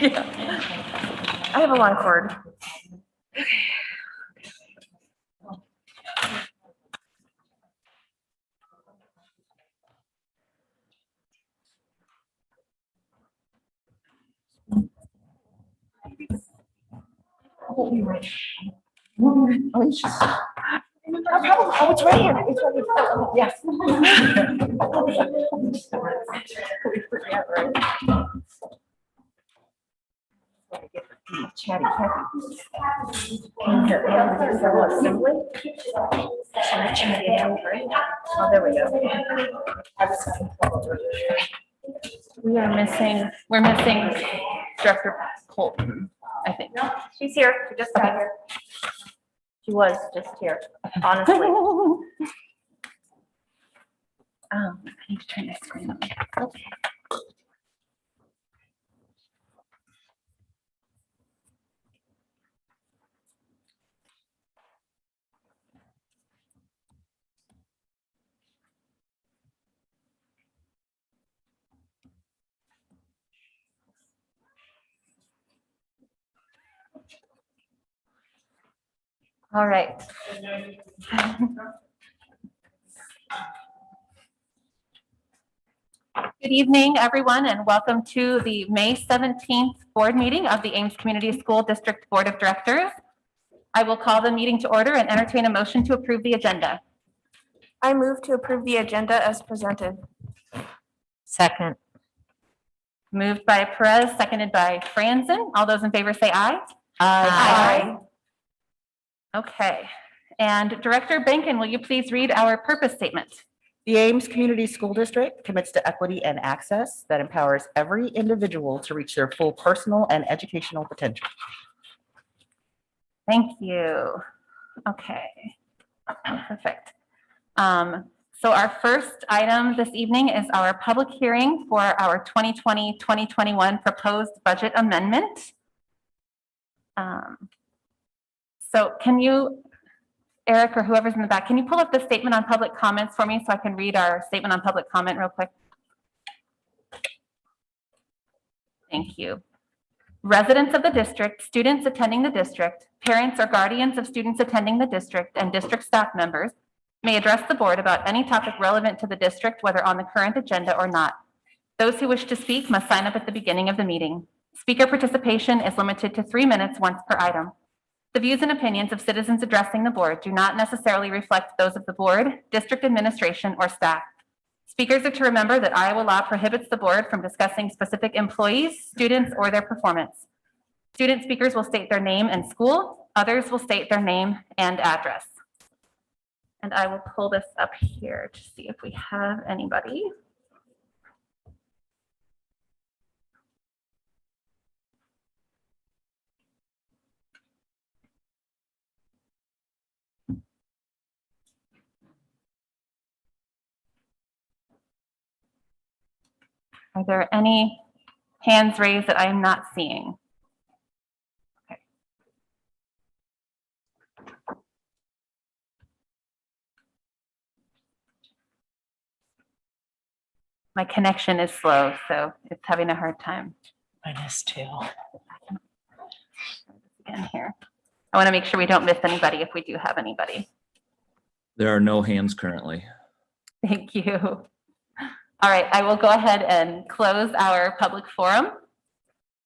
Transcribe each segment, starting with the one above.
I have a long cord. Oh, it's right here. It's right here. Yes. Chatty Cathy. Came here and we did several assembly. Oh, there we go. We're missing Director Colton, I think. No, she's here. She just got here. She was just here, honestly. I need to turn this screen on. Okay. All right. Good evening, everyone, and welcome to the May 17th board meeting of the Ames Community School District Board of Directors. I will call the meeting to order and entertain a motion to approve the agenda. I move to approve the agenda as presented. Second. Moved by Perez, seconded by Franzen. All those in favor say aye. Aye. Okay. And Director Benkin, will you please read our purpose statement? The Ames Community School District commits to equity and access that empowers every individual to reach their full personal and educational potential. Thank you. Okay. Perfect. So our first item this evening is our public hearing for our 2020-2021 proposed budget amendment. So can you, Eric, or whoever's in the back, can you pull up the statement on public comments for me so I can read our statement on public comment real quick? Thank you. Residents of the district, students attending the district, parents or guardians of students attending the district, and district staff members may address the board about any topic relevant to the district, whether on the current agenda or not. Those who wish to speak must sign up at the beginning of the meeting. Speaker participation is limited to 3 minutes once per item. The views and opinions of citizens addressing the board do not necessarily reflect those of the board, district administration, or staff. Speakers are to remember that Iowa law prohibits the board from discussing specific employees, students, or their performance. Student speakers will state their name and school. Others will state their name and address. And I will pull this up here to see if we have anybody. Are there any hands raised that I am not seeing? Okay. My connection is slow, so it's having a hard time. Mine is too. Again here. I want to make sure we don't miss anybody if we do have anybody. There are no hands currently. Thank you. All right, I will go ahead and close our public forum,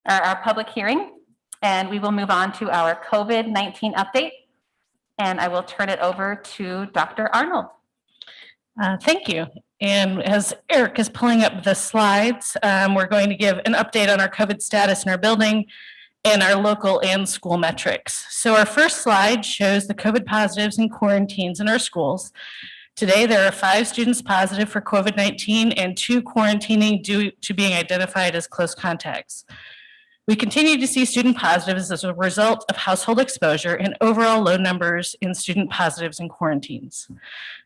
or our public hearing, and we will move on to our COVID-19 update. And I will turn it over to Dr. Arnold. Thank you. And as Eric is pulling up the slides, we're going to give an update on our COVID status in our building and our local and school metrics. So our first slide shows the COVID positives and quarantines in our schools. Today, there are 5 students positive for COVID-19 and 2 quarantining due to being identified as close contacts. We continue to see student positives as a result of household exposure and overall low numbers in student positives and quarantines.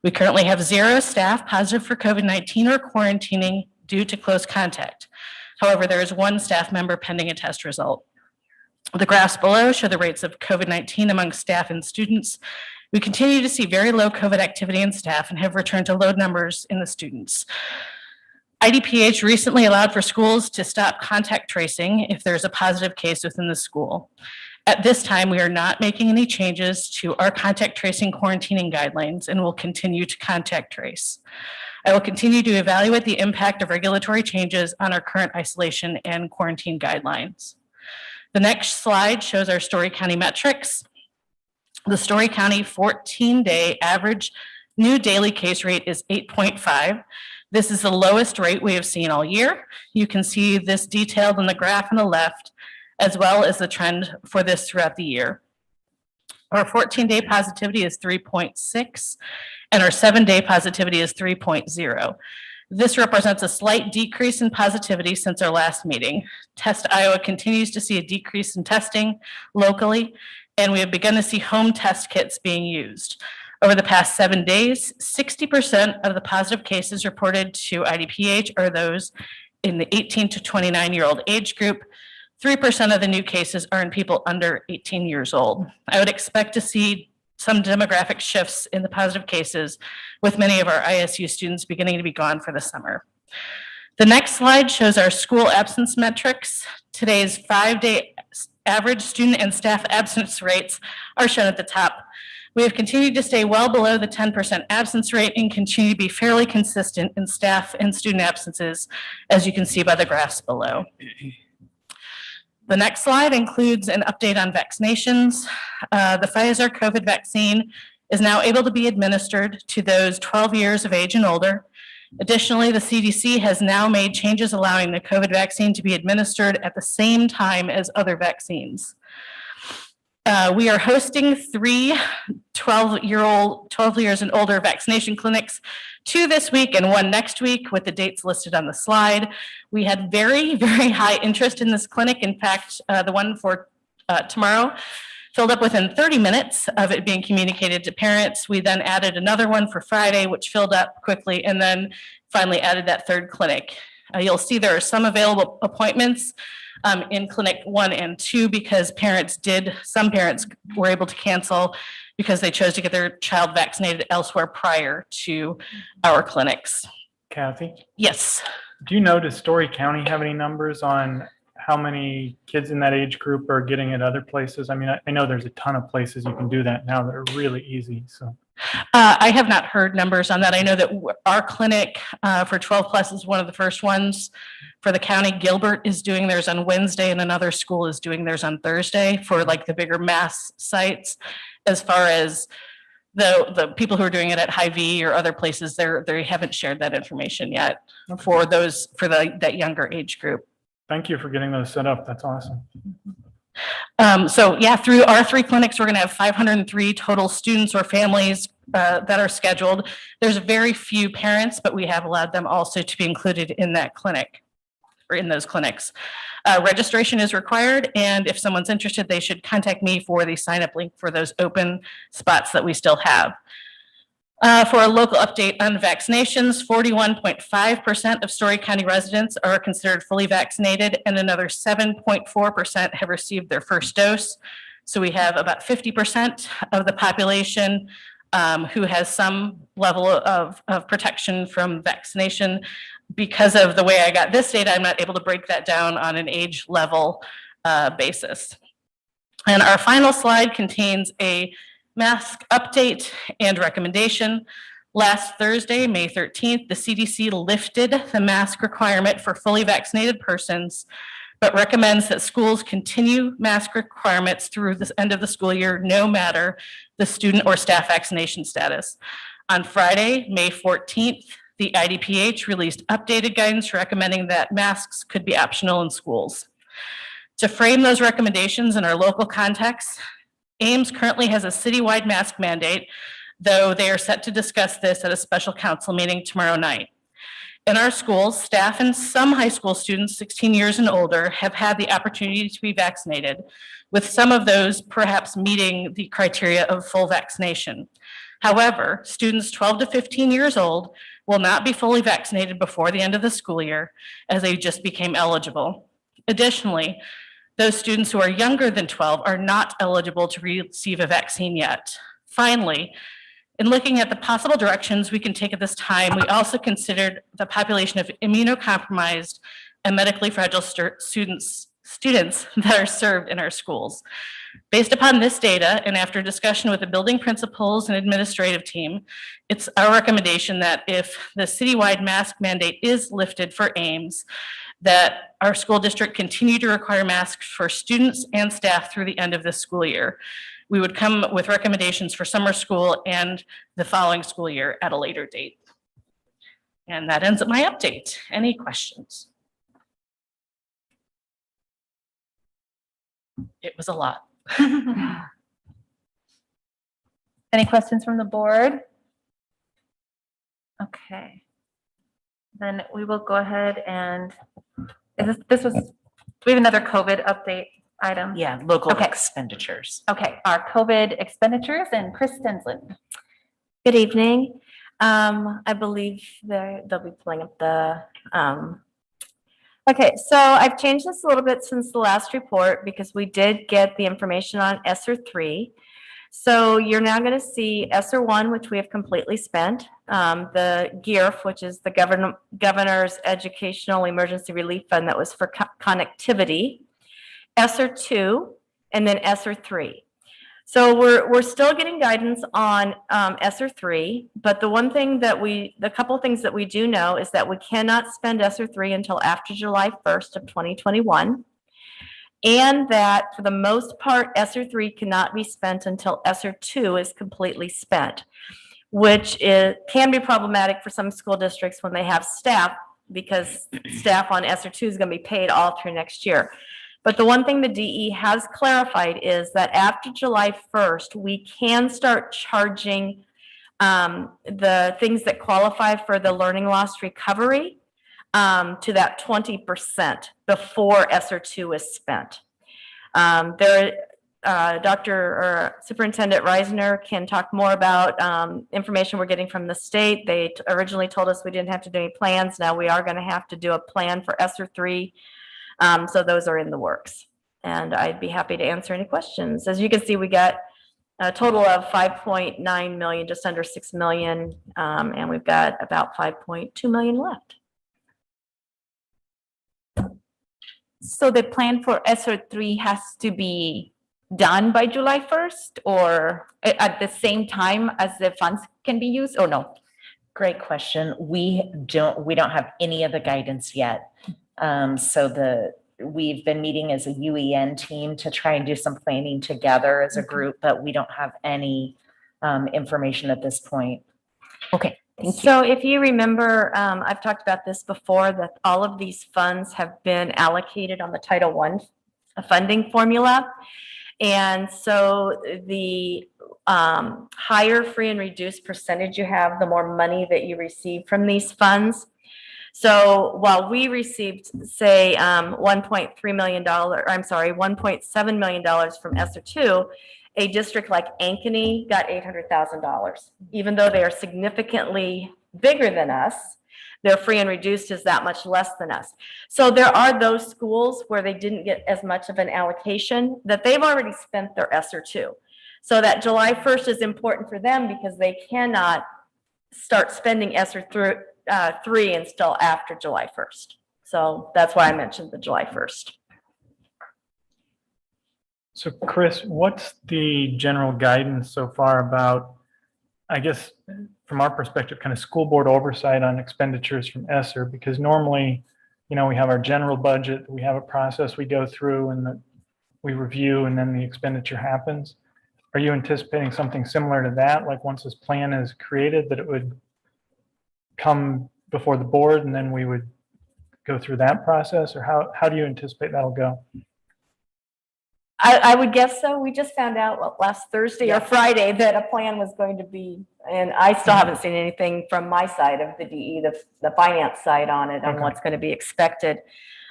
We currently have 0 staff positive for COVID-19 or quarantining due to close contact. However, there is 1 staff member pending a test result. The graphs below show the rates of COVID-19 among staff and students. We continue to see very low COVID activity in staff and have returned to low numbers in the students. IDPH recently allowed for schools to stop contact tracing if there's a positive case within the school. At this time, we are not making any changes to our contact tracing quarantining guidelines and will continue to contact trace. I will continue to evaluate the impact of regulatory changes on our current isolation and quarantine guidelines. The next slide shows our Story County metrics. The Story County 14-day average new daily case rate is 8.5. This is the lowest rate we have seen all year. You can see this detailed in the graph on the left, as well as the trend for this throughout the year. Our 14-day positivity is 3.6, and our 7-day positivity is 3.0. This represents a slight decrease in positivity since our last meeting. Test Iowa continues to see a decrease in testing locally, and we have begun to see home test kits being used. Over the past 7 days, 60% of the positive cases reported to IDPH are those in the 18 to 29-year-old age group. 3% of the new cases are in people under 18 years old. I would expect to see some demographic shifts in the positive cases, with many of our ISU students beginning to be gone for the summer. The next slide shows our school absence metrics. Today's 5-day average student and staff absence rates are shown at the top. We have continued to stay well below the 10% absence rate and continue to be fairly consistent in staff and student absences, as you can see by the graphs below. The next slide includes an update on vaccinations. The Pfizer COVID vaccine is now able to be administered to those 12 years of age and older. Additionally, the CDC has now made changes allowing the COVID vaccine to be administered at the same time as other vaccines. We are hosting 3 12 years and older vaccination clinics, 2 this week and 1 next week, with the dates listed on the slide. We had very, very high interest in this clinic. In fact, the one for tomorrow filled up within 30 minutes of it being communicated to parents. We then added another one for Friday, which filled up quickly, and then finally added that 3rd clinic. You'll see there are some available appointments in clinic 1 and 2 because some parents were able to cancel because they chose to get their child vaccinated elsewhere prior to our clinics. Kathy, Yes. do you know, does Story County have any numbers on how many kids in that age group are getting at other places? I mean, I know there's a ton of places you can do that now that are really easy, so. I have not heard numbers on that. I know that our clinic for 12 plus is one of the first ones for the county. Gilbert is doing theirs on Wednesday and another school is doing theirs on Thursday for like the bigger mass sites. As far as the people who are doing it at Hy-Vee or other places, they haven't shared that information yet for that younger age group. Thank you for getting those set up. That's awesome. So yeah, through our 3 clinics, we're going to have 503 total students or families that are scheduled. There's very few parents, but we have allowed them also to be included in that clinic or in those clinics. Registration is required, and if someone's interested, they should contact me for the sign-up link for those open spots that we still have. For a local update on vaccinations, 41.5% of Story County residents are considered fully vaccinated, and another 7.4% have received their first dose. So we have about 50% of the population who has some level of protection from vaccination. Because of the way I got this data, I'm not able to break that down on an age level basis. And our final slide contains a mask update and recommendation. Last Thursday, May 13th, the CDC lifted the mask requirement for fully vaccinated persons, but recommends that schools continue mask requirements through the end of the school year, no matter the student or staff vaccination status. On Friday, May 14th, the IDPH released updated guidance recommending that masks could be optional in schools. To frame those recommendations in our local context, Ames currently has a citywide mask mandate, though they are set to discuss this at a special council meeting tomorrow night. In our schools, staff and some high school students 16 years and older have had the opportunity to be vaccinated, with some of those perhaps meeting the criteria of full vaccination. However, students 12 to 15 years old will not be fully vaccinated before the end of the school year, as they just became eligible. Additionally, those students who are younger than 12 are not eligible to receive a vaccine yet. Finally, In looking at the possible directions we can take at this time, we also considered the population of immunocompromised and medically fragile students that are served in our schools. Based upon this data, and after discussion with the building principals and administrative team, it's our recommendation that if the citywide mask mandate is lifted for Ames, that our school district continue to require masks for students and staff through the end of this school year. We would come with recommendations for summer school and the following school year at a later date. And that ends up my update. Any questions? It was a lot. Any questions from the board? Okay. Then we will go ahead and, this was, do we have another COVID update item? Yeah, local Okay. expenditures. Okay, our COVID expenditures and Chris Stensland. Good evening. I believe they'll be pulling up the, okay, so I've changed this a little bit since the last report because we did get the information on SR3. So you're now going to see SR1, which we have completely spent, the GERF, which is the Governor's Educational Emergency Relief Fund that was for connectivity, SR2, and then SR3. So we're still getting guidance on SR3, but the couple things that we do know is that we cannot spend SR3 until after July 1st of 2021. And that for the most part, SR3 cannot be spent until SR2 is completely spent, which can be problematic for some school districts when they have staff, because staff on SR2 is going to be paid all through next year. But the one thing the DE has clarified is that after July 1st, we can start charging the things that qualify for the learning loss recovery to that 20% before SR2 is spent. Superintendent Reisner can talk more about information we're getting from the state. They originally told us we didn't have to do any plans. Now we are going to have to do a plan for SR3. So those are in the works. And I'd be happy to answer any questions. As you can see, we got a total of 5.9 million, just under 6 million, and we've got about 5.2 million left. So the plan for SR3 has to be done by July 1st or at the same time as the funds can be used, or no? Great question. We don't have any of the guidance yet. We've been meeting as a UEN team to try and do some planning together as a group, but we don't have any information at this point. Okay, thank you. So if you remember, I've talked about this before, that all of these funds have been allocated on the Title I funding formula. And so the higher free and reduced percentage you have, the more money that you receive from these funds. So while we received, say, $1.7 million from SR2, a district like Ankeny got $800,000. Even though they are significantly bigger than us, their free and reduced is that much less than us. So there are those schools where they didn't get as much of an allocation, that they've already spent their SR2. So that July 1st is important for them because they cannot start spending SR3 until after July 1st. So that's why I mentioned the July 1st. So Chris, what's the general guidance so far about, I guess, from our perspective, kind of school board oversight on expenditures from ESSER? Because normally, we have our general budget, we have a process we go through and that we review, and then the expenditure happens. Are you anticipating something similar to that? Like once this plan is created, that it would come before the board and then we would go through that process? Or how do you anticipate that'll go? I would guess so. We just found out last Thursday or Friday that a plan was going to be, and I still haven't seen anything from my side of the DE, the finance side on it, on what's going to be expected.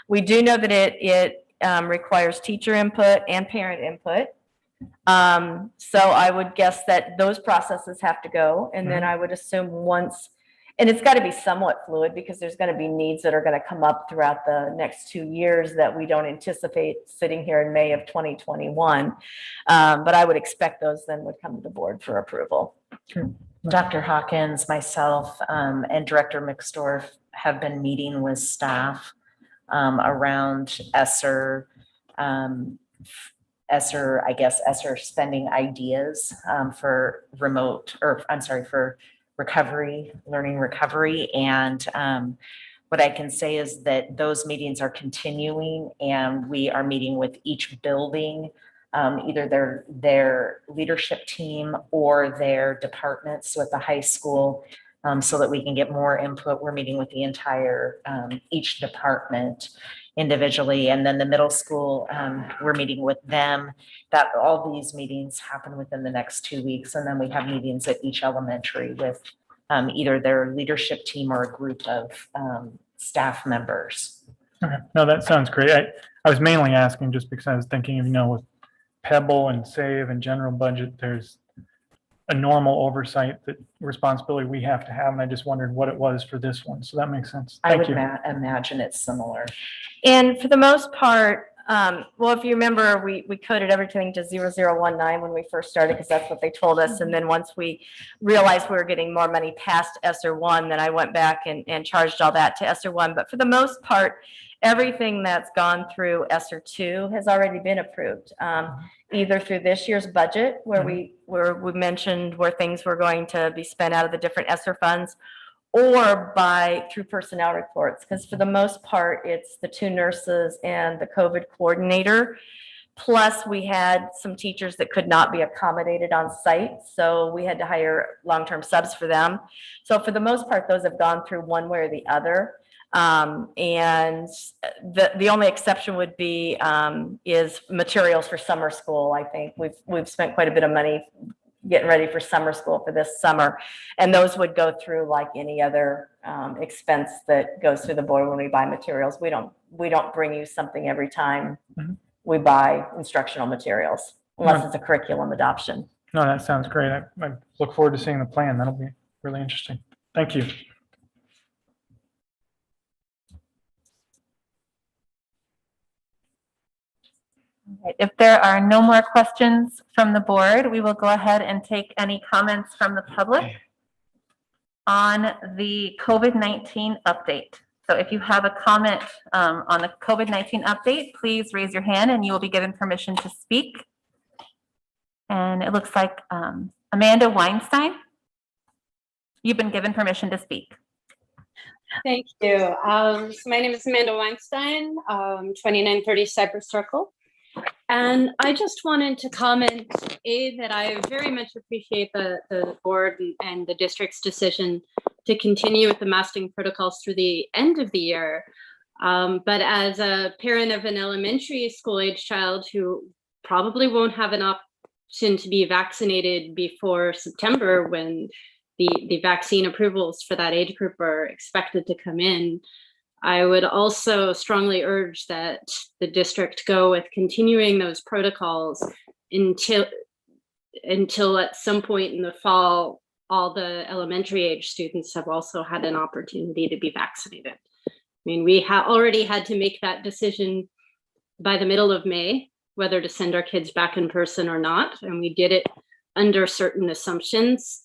We do know that it requires teacher input and parent input. So I would guess that those processes have to go. And then I would assume once, and it's got to be somewhat fluid because there's going to be needs that are going to come up throughout the next 2 years that we don't anticipate sitting here in May of 2021. But I would expect those then would come to the board for approval. Dr. Hawkins, myself, and Director McStorff have been meeting with staff around ESSER, ESSER spending ideas for remote, or I'm sorry, for recovery, learning recovery. And what I can say is that those meetings are continuing, and we are meeting with each building, either their leadership team or their departments with the high school, so that we can get more input. We're meeting with the entire, each department individually. And then the middle school, we're meeting with them. That all these meetings happen within the next 2 weeks. And then we have meetings at each elementary with either their leadership team or a group of staff members. Okay, no, that sounds great. I was mainly asking just because I was thinking, with Pebble and Save and general budget, there's a normal oversight that responsibility we have to have. And I just wondered what it was for this one. So that makes sense. I Thank would you. imagine it's similar. And for the most part, well, if you remember, we coded everything to 0019 when we first started, because that's what they told us. And then once we realized we were getting more money past ESSER1, then I went back and charged all that to ESSER1. But for the most part, everything that's gone through ESSER2 has already been approved, either through this year's budget, where we mentioned where things were going to be spent out of the different ESSER funds, or through personnel reports, because for the most part, it's the 2 nurses and the COVID coordinator. Plus, we had some teachers that could not be accommodated on site, so we had to hire long-term subs for them. So for the most part, those have gone through one way or the other. And the only exception would be is materials for summer school. I think we've spent quite a bit of money getting ready for summer school for this summer, and those would go through like any other expense that goes through the board when we buy materials. We don't bring you something every time we buy instructional materials, unless it's a curriculum adoption. No, that sounds great. I look forward to seeing the plan. That'll be really interesting. Thank you. Right, if there are no more questions from the board, we will go ahead and take any comments from the public on the COVID-19 update. So if you have a comment on the COVID-19 update, please raise your hand and you will be given permission to speak. And it looks like Amanda Weinstein, you've been given permission to speak. Thank you. So my name is Amanda Weinstein, 2930 Cypress Circle. And I just wanted to comment, that I very much appreciate the board and the district's decision to continue with the masking protocols through the end of the year. But as a parent of an elementary school age child who probably won't have an option to be vaccinated before September, when the vaccine approvals for that age group are expected to come in, I would also strongly urge that the district go with continuing those protocols until at some point in the fall, all the elementary age students have also had an opportunity to be vaccinated. I mean, we already had to make that decision by the middle of May, whether to send our kids back in person or not. And we did it under certain assumptions.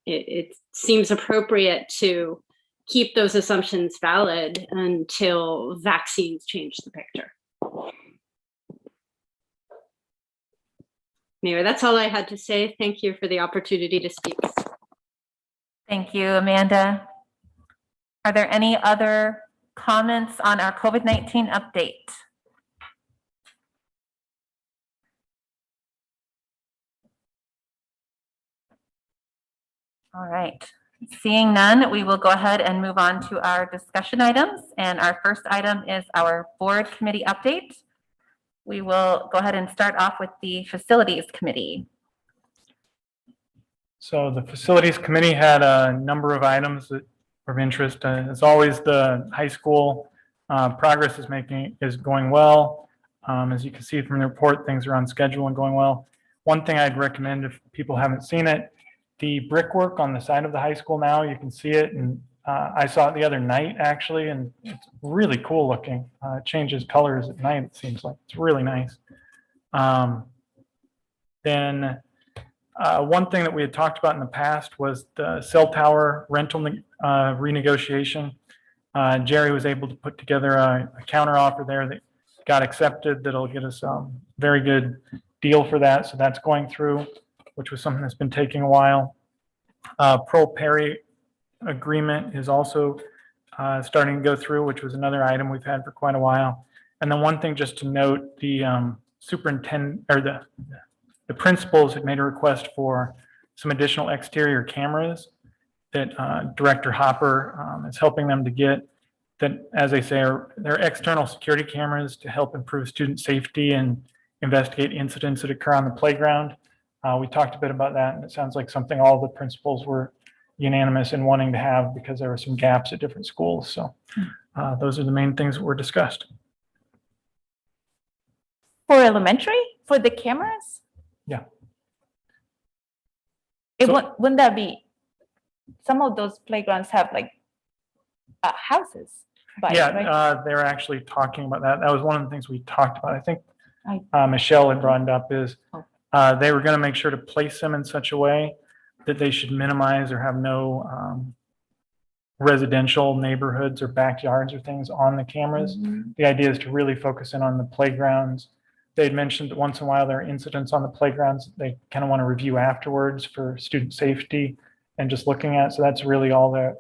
It seems appropriate to keep those assumptions valid until vaccines change the picture. Anyway, that's all I had to say. Thank you for the opportunity to speak. Thank you, Amanda. Are there any other comments on our COVID-19 update? All right. Seeing none, we will go ahead and move on to our discussion items. And our first item is our board committee update. We will go ahead and start off with the facilities committee. So the facilities committee had a number of items that were of interest. As always, the high school progress is going well. As you can see from the report, things are on schedule and going well. One thing I'd recommend, if people haven't seen it, the brickwork on the side of the high school now, you can see it. And I saw it the other night, actually, and it's really cool looking. It changes colors at night, it seems like. It's really nice. Then One thing that we had talked about in the past was the cell tower rental renegotiation. Jerry was able to put together a counter offer there that got accepted. That'll get us a very good deal for that. So that's going through, which was something that's been taking a while. Pro Perry agreement is also starting to go through, which was another item we've had for quite a while. And then one thing just to note, the superintendent or the principals had made a request for some additional exterior cameras that Director Hopper is helping them to get, that, as they say, they're external security cameras to help improve student safety and investigate incidents that occur on the playground. We talked a bit about that, and it sounds like something all the principals were unanimous in wanting to have because there were some gaps at different schools. So those are the main things that were discussed. For elementary, for the cameras? Yeah. Wouldn't that be, some of those playgrounds have like houses? by it, right? Yeah, they're actually talking about that. That was one of the things we talked about. I think Michelle had brought it up is they were going to make sure to place them in such a way that they should minimize or have no residential neighborhoods or backyards or things on the cameras. Mhm. The idea is to really focus in on the playgrounds. They had mentioned that once in a while there are incidents on the playgrounds they kind of want to review afterwards for student safety and just looking at. So that's really all the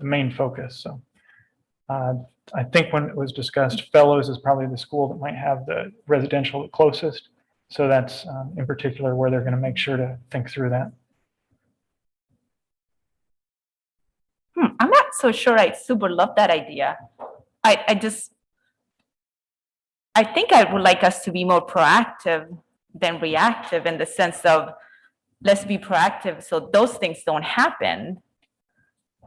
main focus. So I think when it was discussed, Fellows is probably the school that might have the residential closest. So that's in particular where they're going to make sure to think through that. I'm not so sure I super love that idea. I think I would like us to be more proactive than reactive in the sense of let's be proactive so those things don't happen.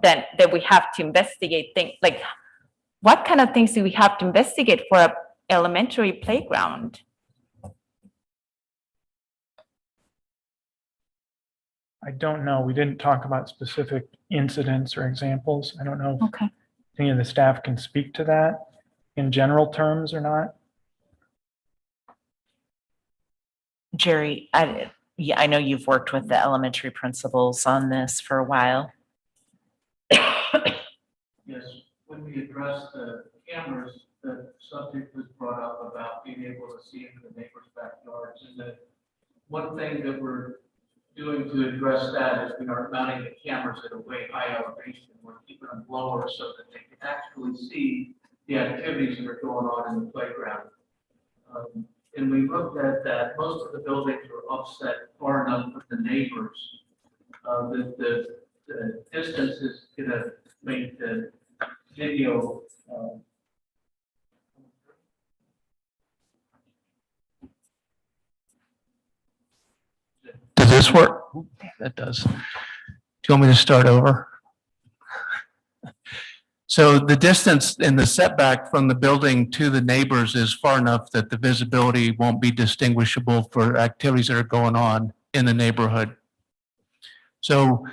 Then that we have to investigate things like what kind of things do we have to investigate for an elementary playground? I don't know. We didn't talk about specific incidents or examples. I don't know if Okay. any of the staff can speak to that in general terms or not. Jerry, I know you've worked with the elementary principals on this for a while. Yes, when we addressed the cameras, the subject was brought up about being able to see into the neighbors' backyards. And the one thing that we're doing to address that is we are mounting the cameras at a way high elevation. We're keeping them lower so that they can actually see the activities that are going on in the playground. And we looked at that. Most of the buildings are offset far enough from the neighbors that the distance is going to make the video Does this work? That does. Do you want me to start over? So the distance in the setback from the building to the neighbors is far enough that the visibility won't be distinguishable for activities that are going on in the neighborhood. So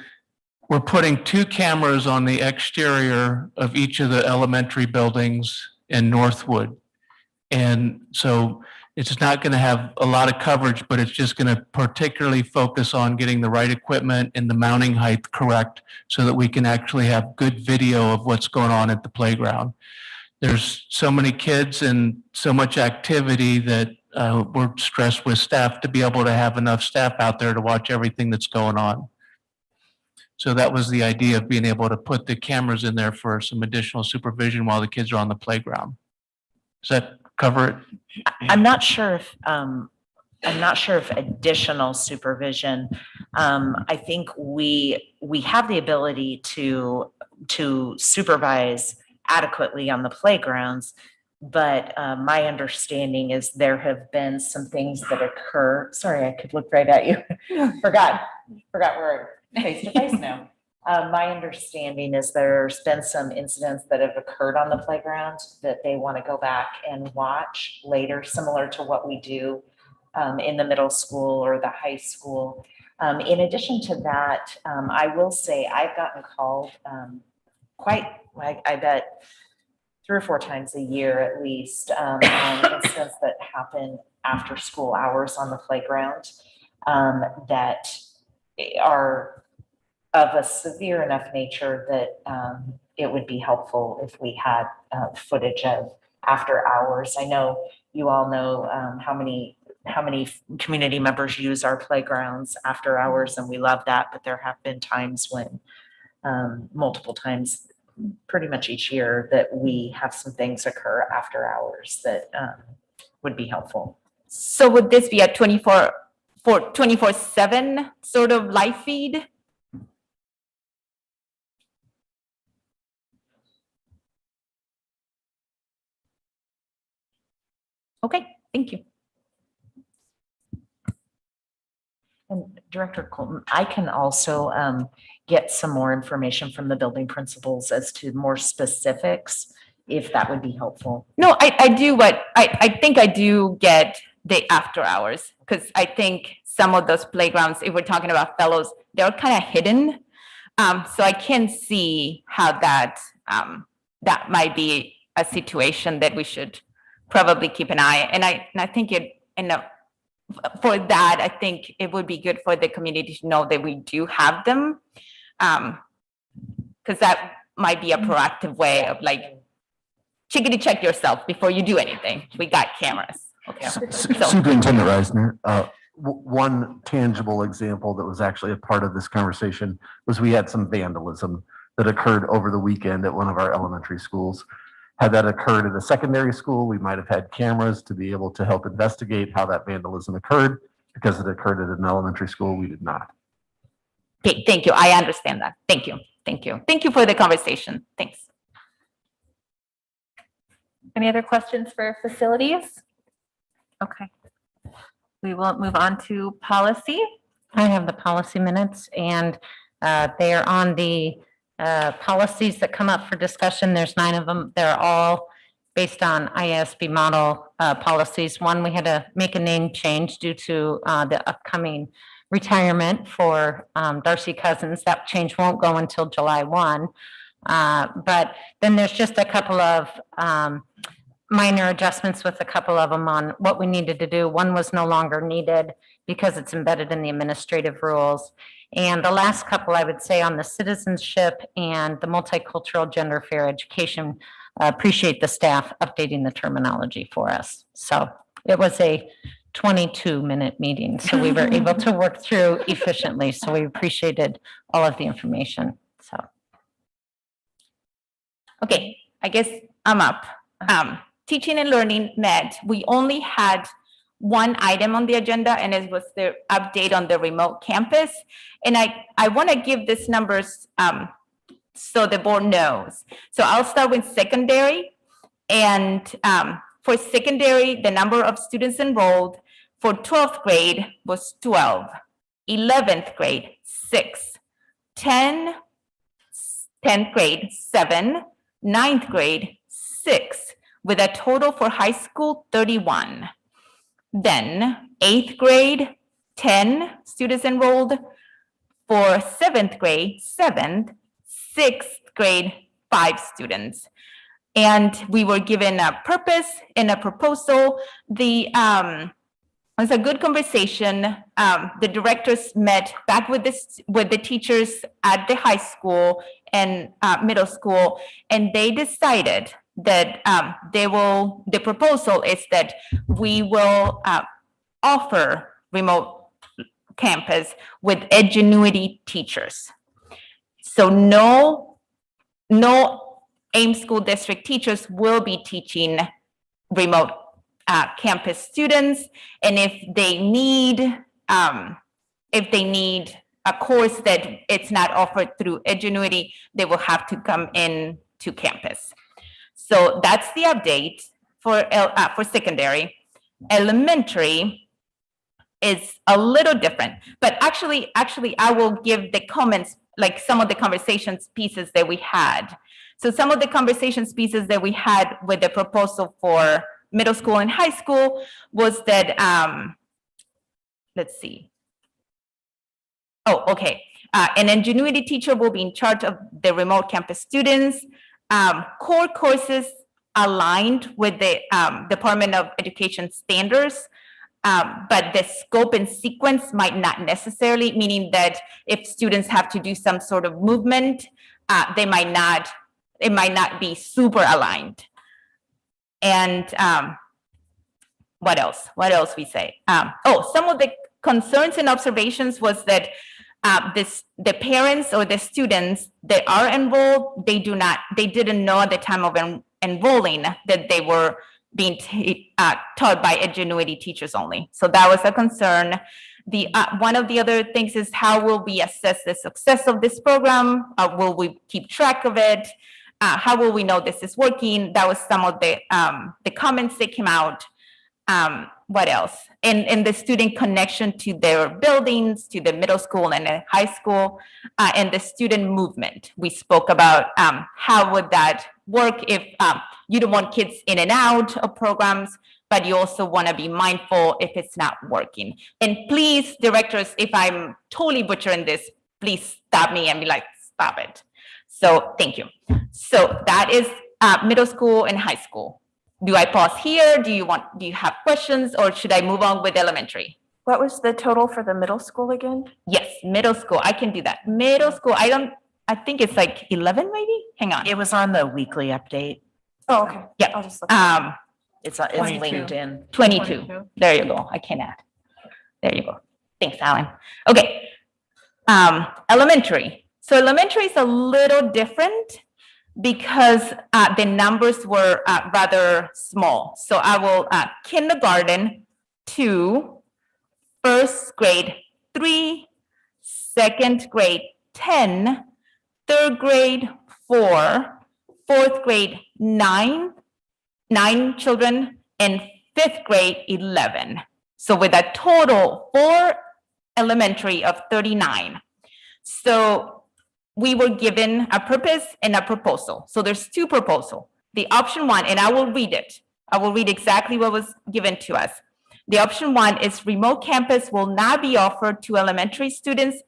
we're putting 2 cameras on the exterior of each of the elementary buildings in Northwood. And so it's not going to have a lot of coverage, but it's just going to particularly focus on getting the right equipment and the mounting height correct so that we can actually have good video of what's going on at the playground. There's so many kids and so much activity that we're stressed with staff to be able to have enough staff out there to watch everything that's going on. So that was the idea of being able to put the cameras in there for some additional supervision while the kids are on the playground. Does that cover it? I'm not sure if additional supervision. I think we have the ability to supervise adequately on the playgrounds, but my understanding is there have been some things that occur. Sorry, I could look right at you. Forgot we're face to face now. My understanding is there's been some incidents that have occurred on the playground that they want to go back and watch later, similar to what we do in the middle school or the high school. In addition to that, I will say I've gotten called I bet 3 or 4 times a year at least on incidents that happen after school hours on the playground that are of a severe enough nature that it would be helpful if we had footage of after hours. I know you all know how many community members use our playgrounds after hours, and we love that, but there have been times when multiple times pretty much each year that we have some things occur after hours that would be helpful. So would this be a 24/7 sort of live feed? Okay, thank you. And Director Colton, I can also get some more information from the building principals as to more specifics, if that would be helpful. No, I do, but I think I do get the after hours, because I think some of those playgrounds, if we're talking about fellows, they're kind of hidden. So I can see how that might be a situation that we should probably keep an eye. And I think for that, I think it would be good for the community to know that we do have them. Because that might be a proactive way of like, chickadee check yourself before you do anything. We got cameras. Okay. Superintendent Reisner, one tangible example that was actually a part of this conversation was we had some vandalism that occurred over the weekend at one of our elementary schools. Had that occurred at a secondary school, we might have had cameras to be able to help investigate how that vandalism occurred. Because it occurred at an elementary school, we did not. Okay, thank you. I understand that. Thank you. Thank you. Thank you for the conversation. Thanks. Any other questions for facilities? Okay. We will move on to policy. I have the policy minutes, and they are on the policies that come up for discussion. There's 9 of them. They're all based on IASB model policies. One, we had to make a name change due to the upcoming retirement for Darcy Cousins. That change won't go until July 1. But then there's just a couple of minor adjustments with a couple of them on what we needed to do. One was no longer needed because it's embedded in the administrative rules. And the last couple, I would say, on the citizenship and the multicultural gender fair education, appreciate the staff updating the terminology for us. So it was a 22-minute meeting, so we were able to work through efficiently. So we appreciated all of the information. So. Okay, I guess I'm up. Teaching and learning met. We only had one item on the agenda, and it was the update on the remote campus. And I want to give these numbers so the board knows. So I'll start with secondary. And for secondary, the number of students enrolled for 12th grade was 12, 11th grade, 6, 10th grade, 7, 9th grade, 6, with a total for high school, 31. Then 8th grade, 10 students enrolled. For 7th grade, 7, 6th grade, 5 students. And we were given a purpose and a proposal. It was a good conversation. The directors met back with the teachers at the high school and middle school, and they decided that the proposal is that we will offer remote campus with Annuity teachers. So no Ames School District teachers will be teaching remote campus students, and if they need a course that it's not offered through Annuity, they will have to come in to campus. So that's the update for secondary. Elementary is a little different, but actually I will give the comments, like some of the conversations pieces that we had. So some of the conversations pieces that we had with the proposal for middle school and high school was that, let's see. Oh, okay. An Annuity teacher will be in charge of the remote campus students. Core courses aligned with the Department of Education standards. But the scope and sequence might not necessarily, meaning that if students have to do some sort of movement, it might not be super aligned. And what else? What else we say? Some of the concerns and observations was that the parents or the students that are enrolled, they didn't know at the time of enrolling that they were being taught by Annuity teachers only. So that was a concern. One of the other things is how will we assess the success of this program? Will we keep track of it? How will we know this is working? That was some of the comments that came out. What else? And the student connection to their buildings, to the middle school and the high school, and the student movement. We spoke about how would that work if you don't want kids in and out of programs, but you also want to be mindful if it's not working. And please, directors, if I'm totally butchering this, please stop me and be like, stop it. So thank you. So that is middle school and high school. Do I pause here? Do you have questions, or should I move on with elementary? What was the total for the middle school again? Yes, middle school. I can do that. Middle school, I think it's like 11 maybe? Hang on. It was on the weekly update. Oh, okay. Yeah. I'll just look. At It's 22. linked in. 22. There you go. I can add. There you go. Thanks, Alan. Okay. Elementary. So elementary is a little different because the numbers were rather small. So I will kindergarten 2, first grade 3, second grade 10, third grade 4, fourth grade 9 children, and fifth grade 11. So with a total for elementary of 39. So we were given a purpose and a proposal. So there's 2 proposals. The option 1, and I will read it. I will read exactly what was given to us. The option 1 is remote campus will not be offered to elementary students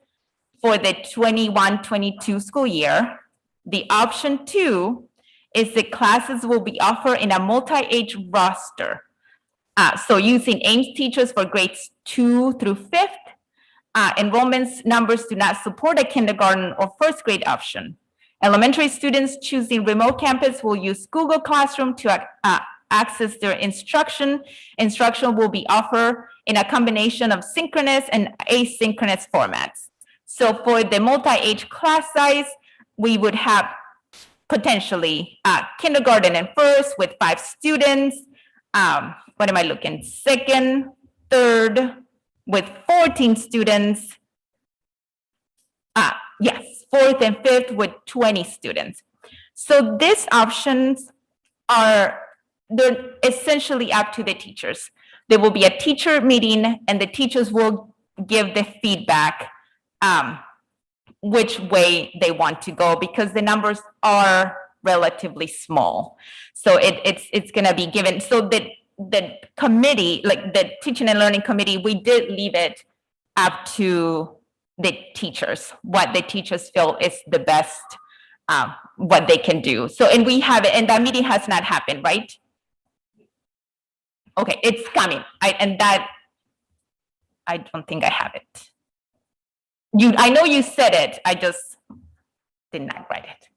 for the 21-22 school year. The option 2 is the classes will be offered in a multi-age roster. So using Ames teachers for grades 2 through 5th, enrollments numbers do not support a kindergarten or first grade option. Elementary students choosing remote campus will use Google Classroom to access their instruction. Instruction will be offered in a combination of synchronous and asynchronous formats. So for the multi-age class size, we would have potentially kindergarten and first with 5 students. What am I looking? Second, third, with 14 students. Yes, fourth and fifth with 20 students. So these options they're essentially up to the teachers. There will be a teacher meeting and the teachers will give the feedback which way they want to go because the numbers are relatively small. So it's going to be given. So the committee, like the teaching and learning committee, we did leave it up to the teachers, what the teachers feel is the best, what they can do. So, and we have it, and that meeting has not happened, right? Okay, it's coming. I don't think I have it. I know you said it, I just did not write it.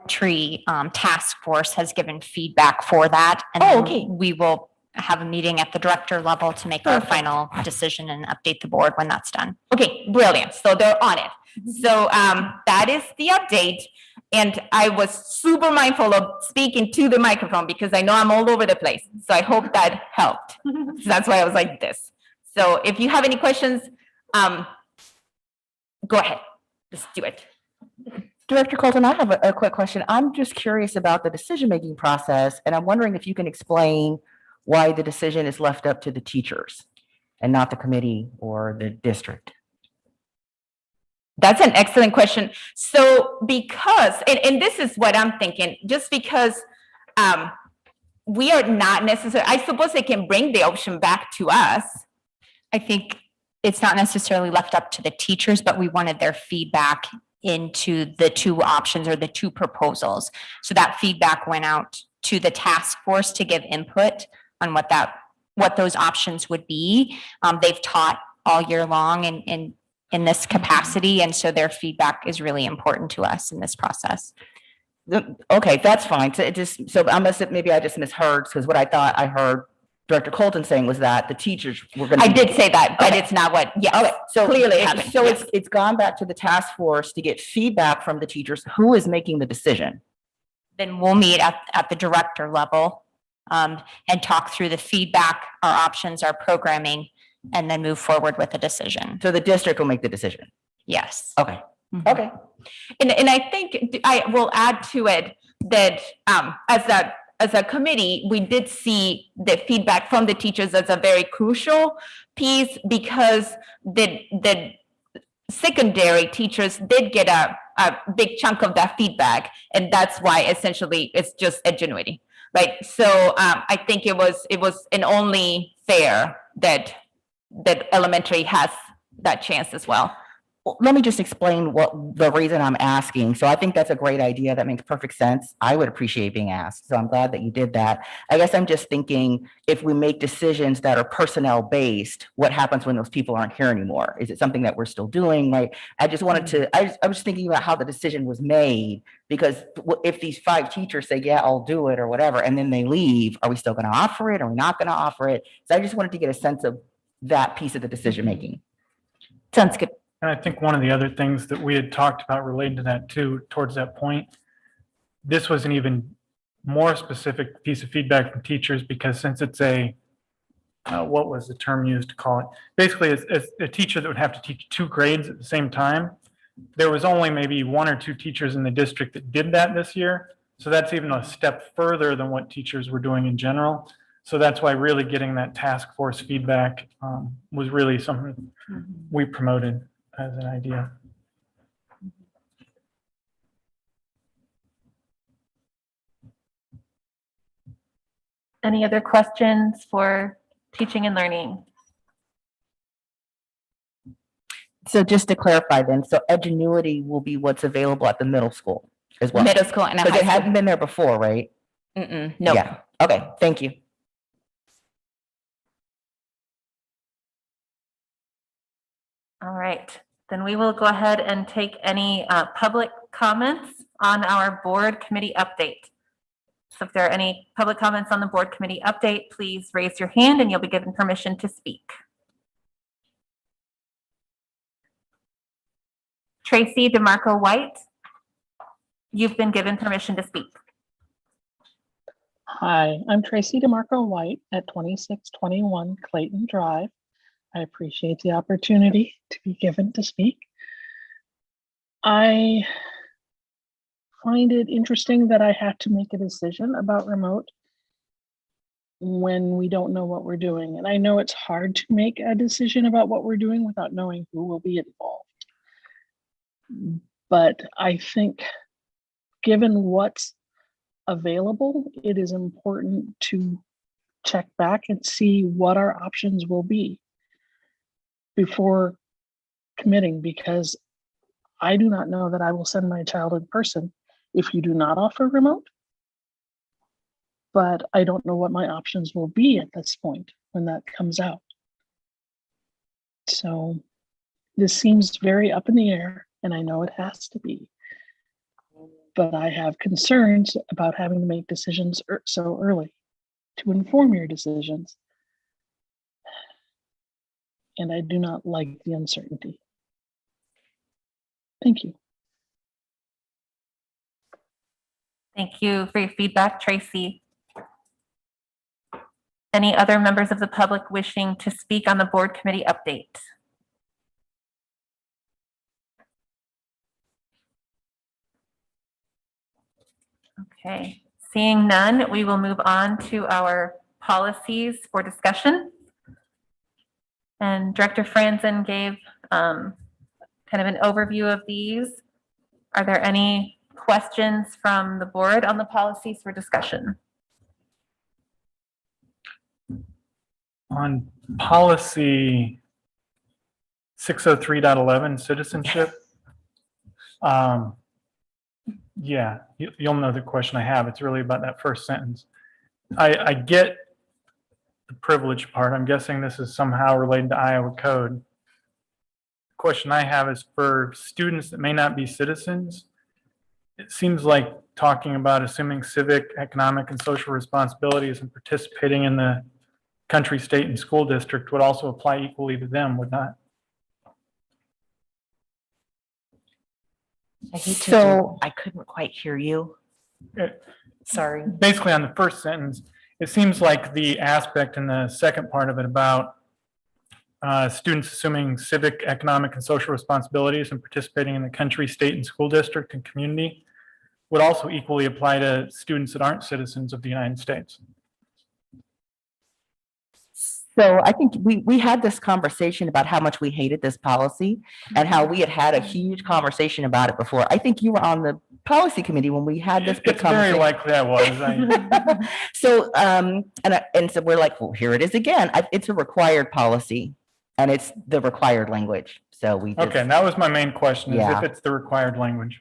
Tree task force has given feedback for that. And Oh, then okay. we will have a meeting at the director level to make our final decision and update the board when that's done. Okay, brilliant. So they're on it. So that is the update. And I was super mindful of speaking to the microphone because I know I'm all over the place. So I hope that helped. So that's why I was like this. So if you have any questions, go ahead. Just do it. Director Colton, I have a quick question. I'm just curious about the decision-making process, and I'm wondering if you can explain why the decision is left up to the teachers and not the committee or the district. That's an excellent question. So because, and this is what I'm thinking, just because we are not necessarily, I suppose they can bring the option back to us. I think it's not necessarily left up to the teachers, but we wanted their feedback into the 2 options or the 2 proposals. So that feedback went out to the task force to give input on what that what those options would be. They've taught all year long in this capacity, and so their feedback is really important to us in this process. Okay, that's fine. So maybe I just misheard, because what I thought I heard Director Colton saying was that the teachers were going to. I did say that, but Okay. it's not what, yes, Okay, so clearly happened. So Yes. it's gone back to the task force to get feedback from the teachers. Who is making the decision? Then we'll meet at the director level and talk through the feedback, our options, our programming, and then move forward with a decision. So the district will make the decision. Yes. Okay. Mhm. Okay. And I think I will add to it that as a committee, we did see the feedback from the teachers as a very crucial piece, because the secondary teachers did get a big chunk of that feedback, and that's why essentially it's just Annuity, right? So I think it was an only fair that elementary has that chance as well. Well, let me just explain what the reason I'm asking. So I think that's a great idea. That makes perfect sense. I would appreciate being asked. So I'm glad that you did that. I guess I'm just thinking, if we make decisions that are personnel based, what happens when those people aren't here anymore? Is it something that we're still doing? Like, I just wanted to, I was thinking about how the decision was made, because if these 5 teachers say, yeah, I'll do it or whatever, and then they leave, are we still going to offer it? Are we not going to offer it? So I just wanted to get a sense of that piece of the decision making. Sounds good. And I think one of the other things that we had talked about related to that too, towards that point, this was an even more specific piece of feedback from teachers, because since it's what was the term used to call it? Basically, it's a teacher that would have to teach 2 grades at the same time. There was only maybe 1 or 2 teachers in the district that did that this year. So that's even a step further than what teachers were doing in general. So that's why really getting that task force feedback was really something we promoted as an idea. Any other questions for teaching and learning? So just to clarify then, so Annuity will be what's available at the middle school as well? Middle school and a Because high it hadn't school. been there before, right? Nope. Yeah. Okay, thank you. All right, then we will go ahead and take any public comments on our board committee update. So if there are any public comments on the board committee update, please raise your hand and you'll be given permission to speak. Tracy DeMarco White, you've been given permission to speak. Hi, I'm Tracy DeMarco White at 2621 Clayton Drive. I appreciate the opportunity to be given to speak. I find it interesting that I have to make a decision about remote when we don't know what we're doing. And I know it's hard to make a decision about what we're doing without knowing who will be involved. But I think given what's available, it is important to check back and see what our options will be before committing, because I do not know that I will send my child in person if you do not offer remote. But I don't know what my options will be at this point when that comes out. So this seems very up in the air, and I know it has to be. But I have concerns about having to make decisions so early to inform your decisions. And I do not like the uncertainty. Thank you. Thank you for your feedback, Tracy. Any other members of the public wishing to speak on the board committee update? Okay, seeing none, we will move on to our policies for discussion. And Director Franzen gave kind of an overview of these. Are there any questions from the board on the policies for discussion? On policy 603.11, citizenship. Yeah, you'll know the question I have. It's really about that first sentence. I get the privilege part. I'm guessing this is somehow related to Iowa code. The question I have is for students that may not be citizens. It seems like talking about assuming civic, economic, and social responsibilities and participating in the country, state, and school district would also apply equally to them, would not? I hate to So- I couldn't quite hear you. Uh, Sorry. Basically, on the first sentence, it seems like the aspect in the second part of it about students assuming civic, economic, and social responsibilities and participating in the country, state, and school district and community would also equally apply to students that aren't citizens of the United States. So I think we had this conversation about how much we hated this policy and how we had a huge conversation about it before. I think you were on the policy committee when we had this big It's very conversation. likely I was. So, and so we're like, well, here it is again. It's a required policy and it's the required language. So we just, Okay, and that was my main question, is Yeah. if it's the required language.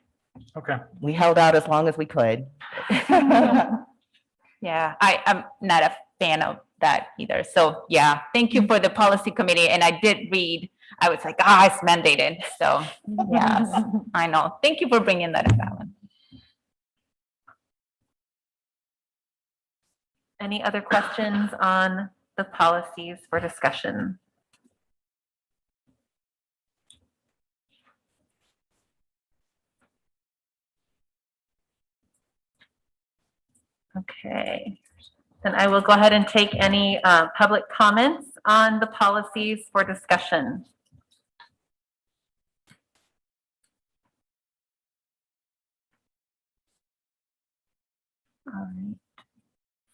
Okay. we held out as long as we could. Yeah, I'm not a fan of that either. So yeah, thank you for the policy committee. And I did read, I was like, it's mandated. So yes, I know. Thank you for bringing that up, Alan. Any other questions on the policies for discussion? Okay, then I will go ahead and take any public comments on the policies for discussion. All right.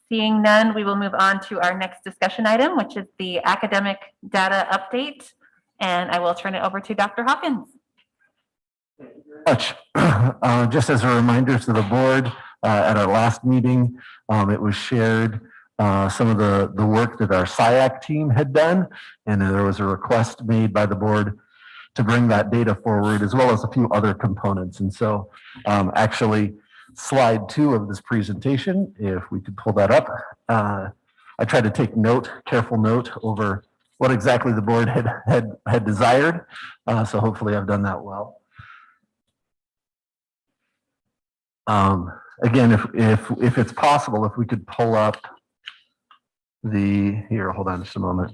Seeing none, we will move on to our next discussion item, which is the academic data update. And I will turn it over to Dr. Hawkins. Much. Just as a reminder to the board, at our last meeting, it was shared some of the work that our SIAC team had done, and there was a request made by the board to bring that data forward, as well as a few other components. And so actually, slide 2 of this presentation, if we could pull that up. I tried to take careful note over what exactly the board had desired. So hopefully I've done that well. Again, if it's possible, if we could pull up here, hold on just a moment.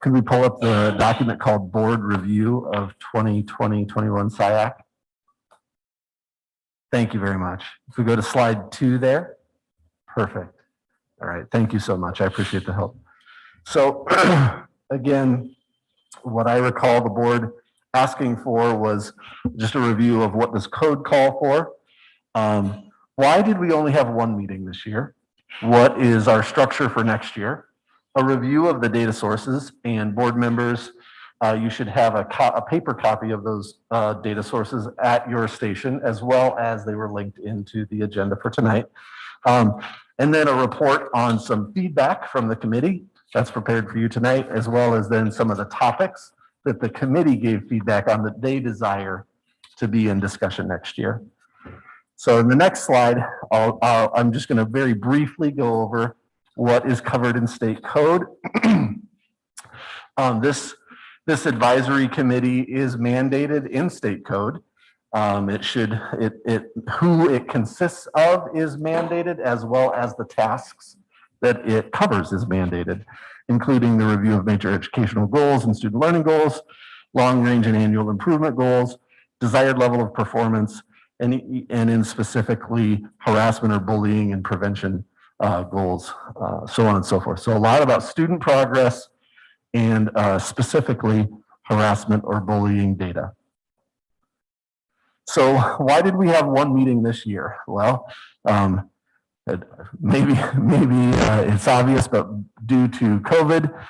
Could we pull up the document called Board Review of 2020-21 SIAC? Thank you very much. If we go to slide 2 there. Perfect. All right. Thank you so much. I appreciate the help. So again, what I recall the board asking for was just a review of what does code call for. Why did we only have one meeting this year? What is our structure for next year? A review of the data sources, and board members, you should have a paper copy of those data sources at your station, as well as they were linked into the agenda for tonight. And then a report on some feedback from the committee that's prepared for you tonight, as well as then some of the topics that the committee gave feedback on that they desire to be in discussion next year. So in the next slide, I'm just going to very briefly go over what is covered in state code. This advisory committee is mandated in state code. Who it consists of is mandated, as well as the tasks that it covers is mandated, including the review of major educational goals and student learning goals, long-range and annual improvement goals, desired level of performance, and in specifically harassment or bullying and prevention goals, so on and so forth. So a lot about student progress and specifically harassment or bullying data. So why did we have one meeting this year? Well, maybe it's obvious, but due to COVID,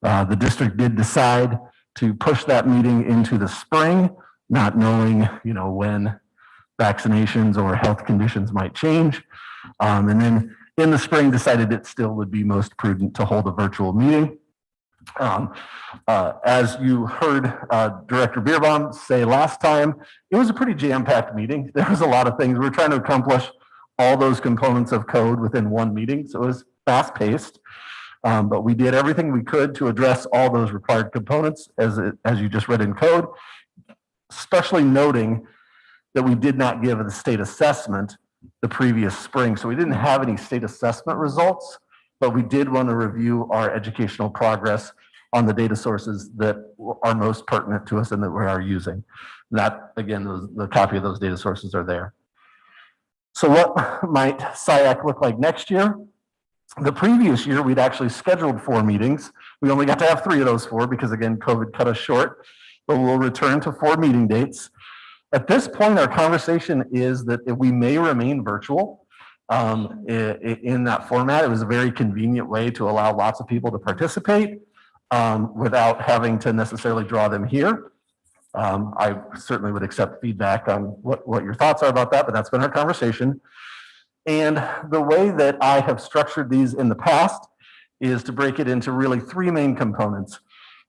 the district did decide to push that meeting into the spring, not knowing, when vaccinations or health conditions might change. And then in the spring decided it still would be most prudent to hold a virtual meeting. As you heard Director Beerbaum say last time, it was a pretty jam-packed meeting. There was a lot of things. We were trying to accomplish all those components of code within one meeting, so it was fast-paced. But we did everything we could to address all those required components as you just read in code, especially noting that we did not give the state assessment the previous spring. So we didn't have any state assessment results, but we did want to review our educational progress on the data sources that are most pertinent to us and that we are using. That, again, the copy of those data sources are there. So what might SIAC look like next year? The previous year, we'd actually scheduled 4 meetings. We only got to have 3 of those 4 because, again, COVID cut us short, but we'll return to 4 meeting dates. At this point, our conversation is that we may remain virtual in that format. It was a very convenient way to allow lots of people to participate without having to necessarily draw them here. I certainly would accept feedback on what your thoughts are about that, but that's been our conversation. And the way that I have structured these in the past is to break it into really 3 main components.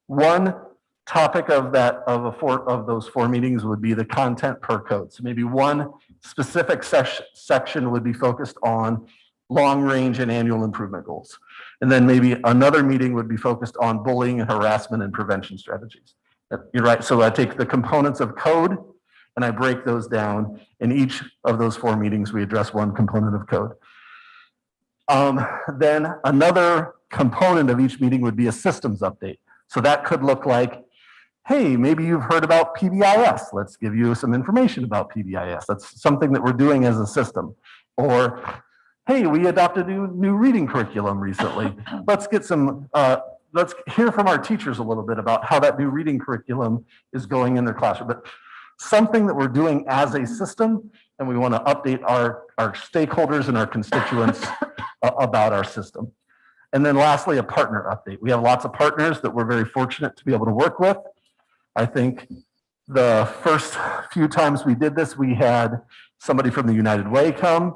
One topic of those 4 meetings would be the content per code. So maybe one specific section would be focused on long range and annual improvement goals. And then maybe another meeting would be focused on bullying and harassment and prevention strategies. You're right. So I take the components of code and I break those down. In each of those 4 meetings, we address one component of code. Then another component of each meeting would be a systems update. So that could look like, hey, maybe you've heard about PBIS. Let's give you some information about PBIS. That's something that we're doing as a system. Or, hey, we adopted a new reading curriculum recently. Let's get some, let's hear from our teachers a little bit about how that new reading curriculum is going in their classroom. But something that we're doing as a system, and we want to update our stakeholders and our constituents about our system. And then lastly, a partner update. We have lots of partners that we're very fortunate to be able to work with. I think the first few times we did this, we had somebody from the United Way come,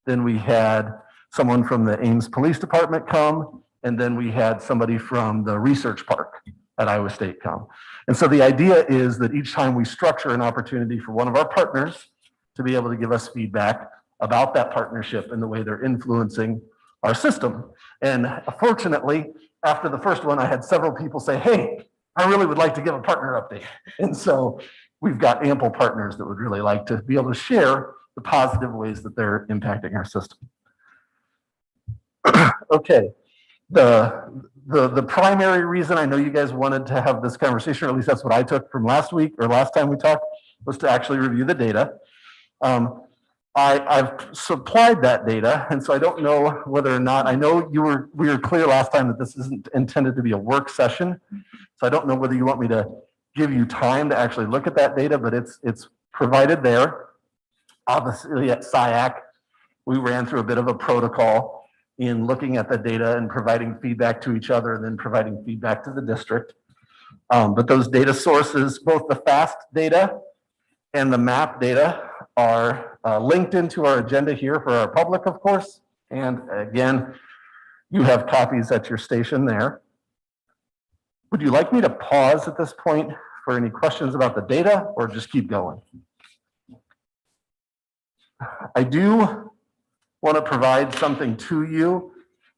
then we had someone from the Ames Police Department come, and then we had somebody from the research park at Iowa State come. And so the idea is that each time we structure an opportunity for one of our partners to be able to give us feedback about that partnership and the way they're influencing our system. And fortunately, after the first one, I had several people say, hey, I really would like to give a partner update. And so we've got ample partners that would really like to be able to share the positive ways that they're impacting our system. Okay, the primary reason I know you guys wanted to have this conversation, or at least that's what I took from last week or last time we talked, was to actually review the data. I've supplied that data, and so I don't know whether or not, I know we were clear last time that this isn't intended to be a work session, so I don't know whether you want me to give you time to actually look at that data, but it's provided there. Obviously at SIAC, we ran through a bit of a protocol in looking at the data and providing feedback to each other and then providing feedback to the district. But those data sources, both the FAST data and the MAP data, are linked into our agenda here for our public, of course. And again, you have copies at your station there. Would you like me to pause at this point for any questions about the data or just keep going? I do want to provide something to you.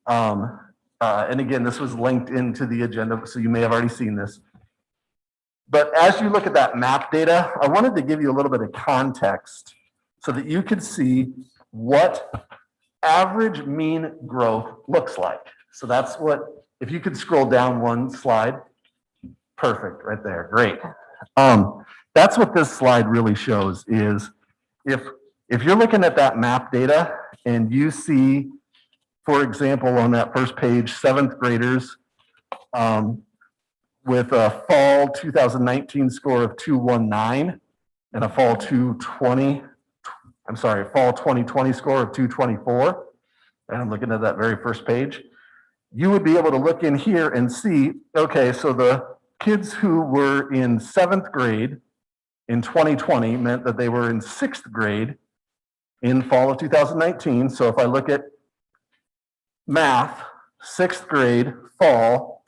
And again, this was linked into the agenda, so you may have already seen this. But as you look at that map data, I wanted to give you a little bit of context so that you could see what average mean growth looks like. So that's what, if you could scroll down one slide, perfect, right there, great. That's what this slide really shows is if you're looking at that map data and you see, for example, on that first page, 7th graders with a fall 2019 score of 219 and a fall 2020 score of 224, and I'm looking at that very first page, you would be able to look in here and see, okay, so the kids who were in 7th grade in 2020 meant that they were in 6th grade in fall of 2019. So if I look at math, 6th grade, fall,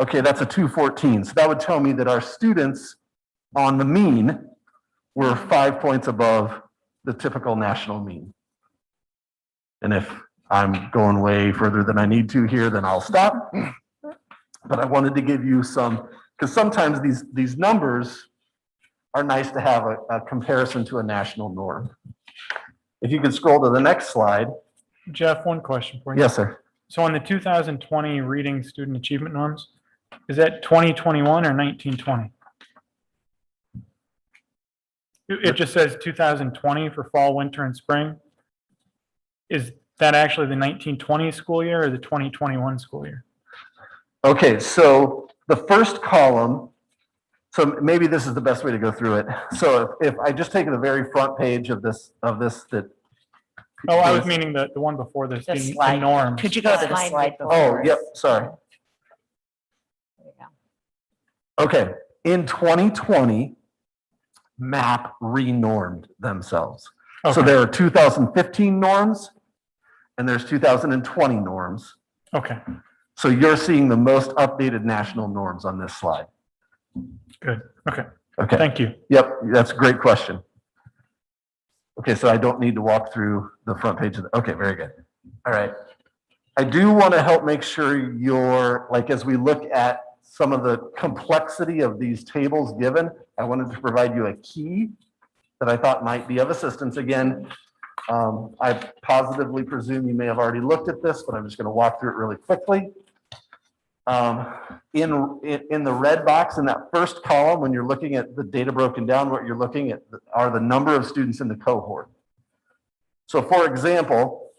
Okay, that's a 214. So that would tell me that our students on the mean were 5 points above the typical national mean. And if I'm going way further than I need to here, then I'll stop. But I wanted to give you some, because sometimes these numbers are nice to have a comparison to a national norm. If you could scroll to the next slide. Jeff, one question for you. Yes, sir. So on the 2020 reading student achievement norms, is that 2021 or 1920? It just says 2020 for fall, winter, and spring. Is that actually the 1920 school year or the 2021 school year? Okay, so the first column, so maybe this is the best way to go through it. So if I just take the very front page of this that. Oh, I was meaning the one before this, The the slide. norms. Could you go to the slide Oh, before? yep, sorry. Okay, in 2020, MAP renormed themselves. So Okay. there are 2015 norms and there's 2020 norms. Okay, So you're seeing the most updated national norms on this slide. good. Okay, Okay. thank you. Yep, that's a great question. Okay, so I don't need to walk through the front page of the, okay, very good. All right. I do want to help make sure you're, like, as we look at some of the complexity of these tables given, I wanted to provide you a key that I thought might be of assistance. Again, I positively presume you may have already looked at this, but I'm just going to walk through it really quickly. In the red box in that first column, when you're looking at the data broken down, what you're looking at are the number of students in the cohort. So for example,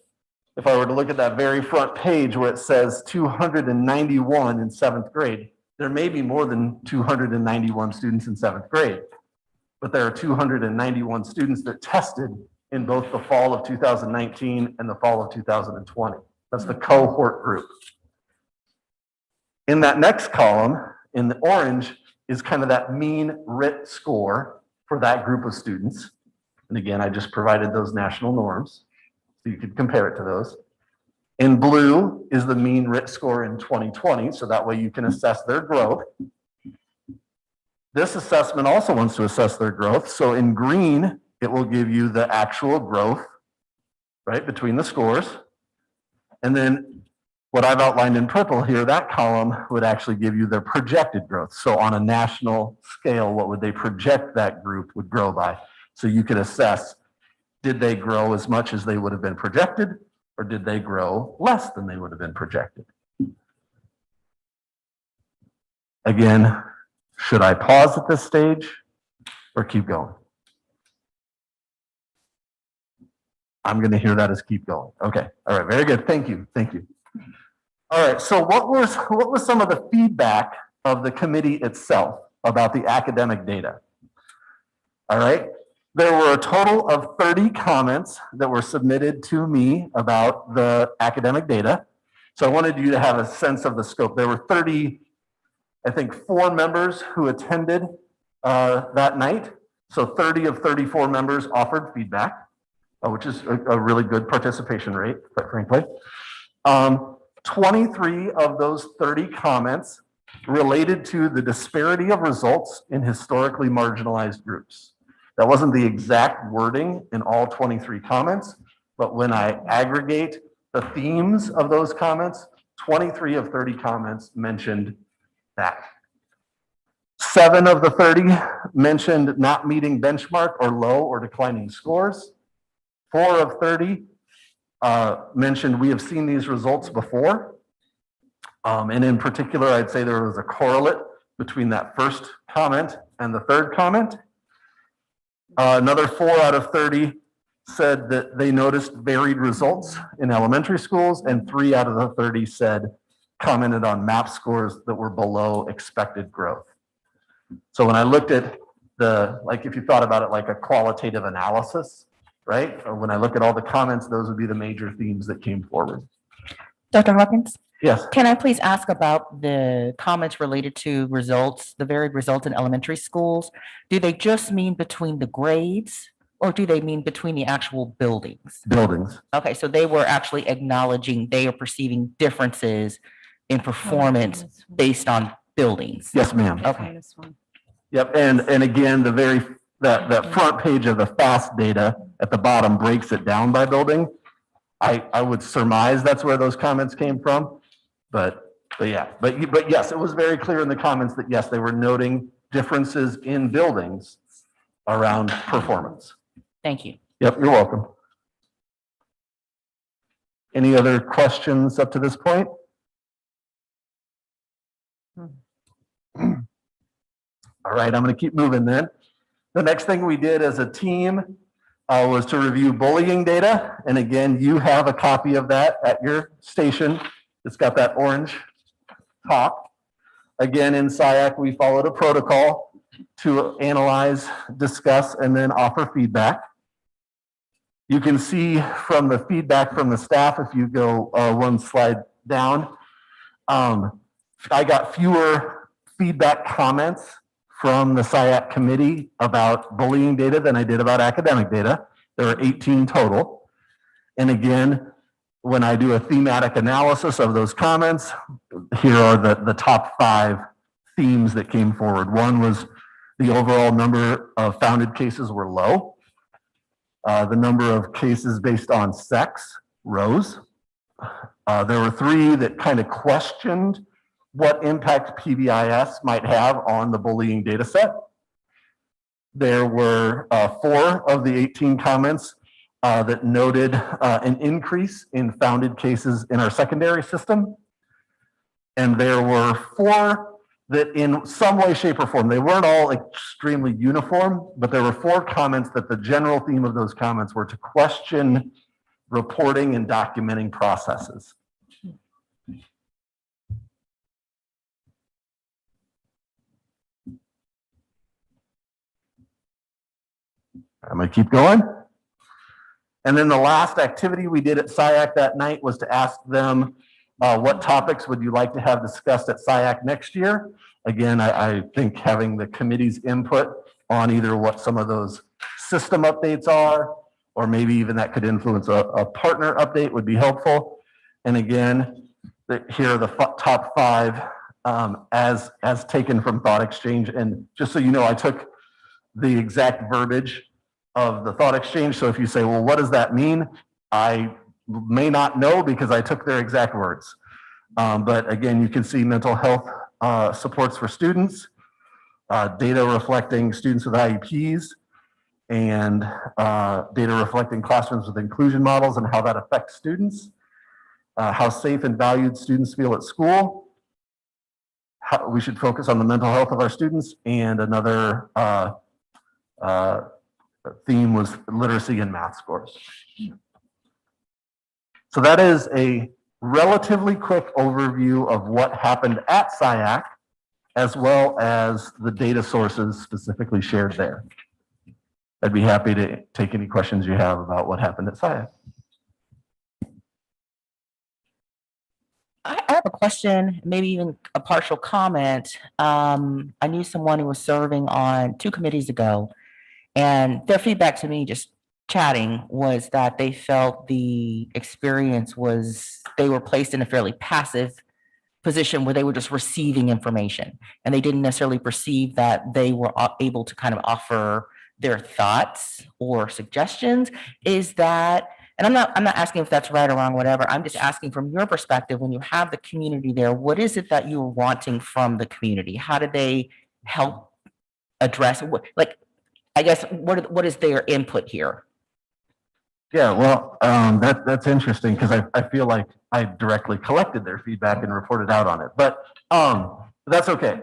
if I were to look at that very front page where it says 291 in 7th grade, there may be more than 291 students in 7th grade, but there are 291 students that tested in both the fall of 2019 and the fall of 2020. That's the cohort group. In that next column, in the orange, is kind of that mean RIT score for that group of students. And again, I just provided those national norms, so you could compare it to those. In blue is the mean RIT score in 2020, so that way you can assess their growth. This assessment also wants to assess their growth. So in green, it will give you the actual growth, right, between the scores. And then what I've outlined in purple here, that column would actually give you their projected growth. So on a national scale, what would they project that group would grow by? So you could assess, did they grow as much as they would have been projected, or did they grow less than they would have been projected? Again, should I pause at this stage or keep going? I'm going to hear that as keep going. Okay. All right. Very good. Thank you. Thank you. All right. So what was some of the feedback of the committee itself about the academic data? All right. There were a total of 30 comments that were submitted to me about the academic data. So I wanted you to have a sense of the scope. There were 30, I think 4 members who attended that night. So 30 of 34 members offered feedback, which is a really good participation rate, quite frankly. 23 of those 30 comments related to the disparity of results in historically marginalized groups. That wasn't the exact wording in all 23 comments, but when I aggregate the themes of those comments, 23 of 30 comments mentioned that. 7 of the 30 mentioned not meeting benchmark or low or declining scores. 4 of 30 mentioned we have seen these results before. And in particular, I'd say there was a correlate between that first comment and the third comment. Another 4 out of 30 said that they noticed varied results in elementary schools, and 3 out of the 30 commented on MAP scores that were below expected growth. So when I looked at like if you thought about it like a qualitative analysis, right? Or when I look at all the comments, those would be the major themes that came forward. Dr. Hawkins? Yes. Can I please ask about the comments related to results, the varied results in elementary schools? Do they just mean between the grades, or do they mean between the actual buildings? Buildings. Okay, so they were actually acknowledging they are perceiving differences in performance based on buildings? Yes, ma'am. Okay. Yep, and again, that front page of the FAST data at the bottom breaks it down by building. I would surmise that's where those comments came from, but yes, it was very clear in the comments that yes, they were noting differences in buildings around performance. Thank you. Yep, you're welcome. Any other questions up to this point? All right, I'm going to keep moving then. The next thing we did as a team was to review bullying data. And again, you have a copy of that at your station. It's got that orange top. Again, in SIAC, we followed a protocol to analyze, discuss, and then offer feedback. You can see from the feedback from the staff, if you go one slide down, I got fewer feedback comments from the SIAC committee about bullying data than I did about academic data. There were 18 total. And again, when I do a thematic analysis of those comments, here are the top 5 themes that came forward. One was the overall number of founded cases were low. The number of cases based on sex rose. There were 3 that kind of questioned what impact PBIS might have on the bullying data set. There were 4 of the 18 comments that noted an increase in founded cases in our secondary system. And there were 4 that in some way, shape, or form, they weren't all extremely uniform, but there were 4 comments that the general theme of those comments were to question reporting and documenting processes. I'm going to keep going. And then the last activity we did at SIAC that night was to ask them, what topics would you like to have discussed at SIAC next year? Again, I think having the committee's input on either what some of those system updates are, or maybe even that could influence a partner update would be helpful. And again, here are the top 5 as taken from Thought Exchange. And just so you know, I took the exact verbiage of the Thought Exchange. So if you say, well, what does that mean? I may not know because I took their exact words. But again, you can see mental health supports for students, data reflecting students with IEPs, and data reflecting classrooms with inclusion models and how that affects students, how safe and valued students feel at school, how we should focus on the mental health of our students, and another theme was literacy and math scores. So that is a relatively quick overview of what happened at SIAC, as well as the data sources specifically shared there. I'd be happy to take any questions you have about what happened at SIAC. I have a question, maybe even a partial comment. I knew someone who was serving on 2 committees ago, and their feedback to me just chatting was that they felt the experience was they were placed in a fairly passive position where they were just receiving information, and they didn't necessarily perceive that they were able to kind of offer their thoughts or suggestions. Is that, and I'm not asking if that's right or wrong, whatever. I'm just asking from your perspective, when you have the community there, what is it that you're wanting from the community? How do they help address, like, I guess, what is their input here? Yeah, well, that's interesting because I feel like I directly collected their feedback and reported out on it, but that's okay.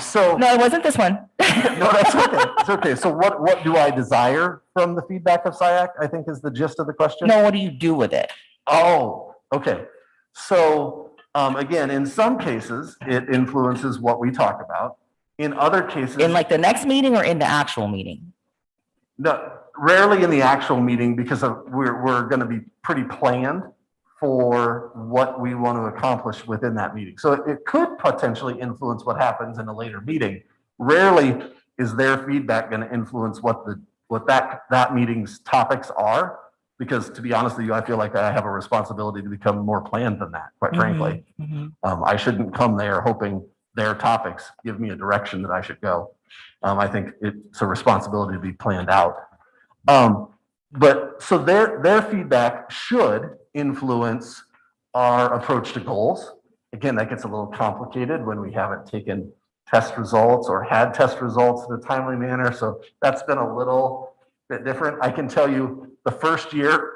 So no, it wasn't this one. No, that's okay. It's okay. So what do I desire from the feedback of SIAC, I think is the gist of the question. No, what do you do with it? Oh, okay. So again, in some cases, it influences what we talk about. In other cases, in like the next meeting or in the actual meeting? No, rarely in the actual meeting because we're going to be pretty planned for what we want to accomplish within that meeting. So it could potentially influence what happens in a later meeting. Rarely is their feedback going to influence what that meeting's topics are. Because to be honest with you, I feel like I have a responsibility to become more planned than that, quite frankly. I shouldn't come there hoping their topics give me a direction that I should go. I think it's a responsibility to be planned out. But so their feedback should influence our approach to goals. Again, that gets a little complicated when we haven't taken test results or had test results in a timely manner. So that's been a little bit different. I can tell you the first year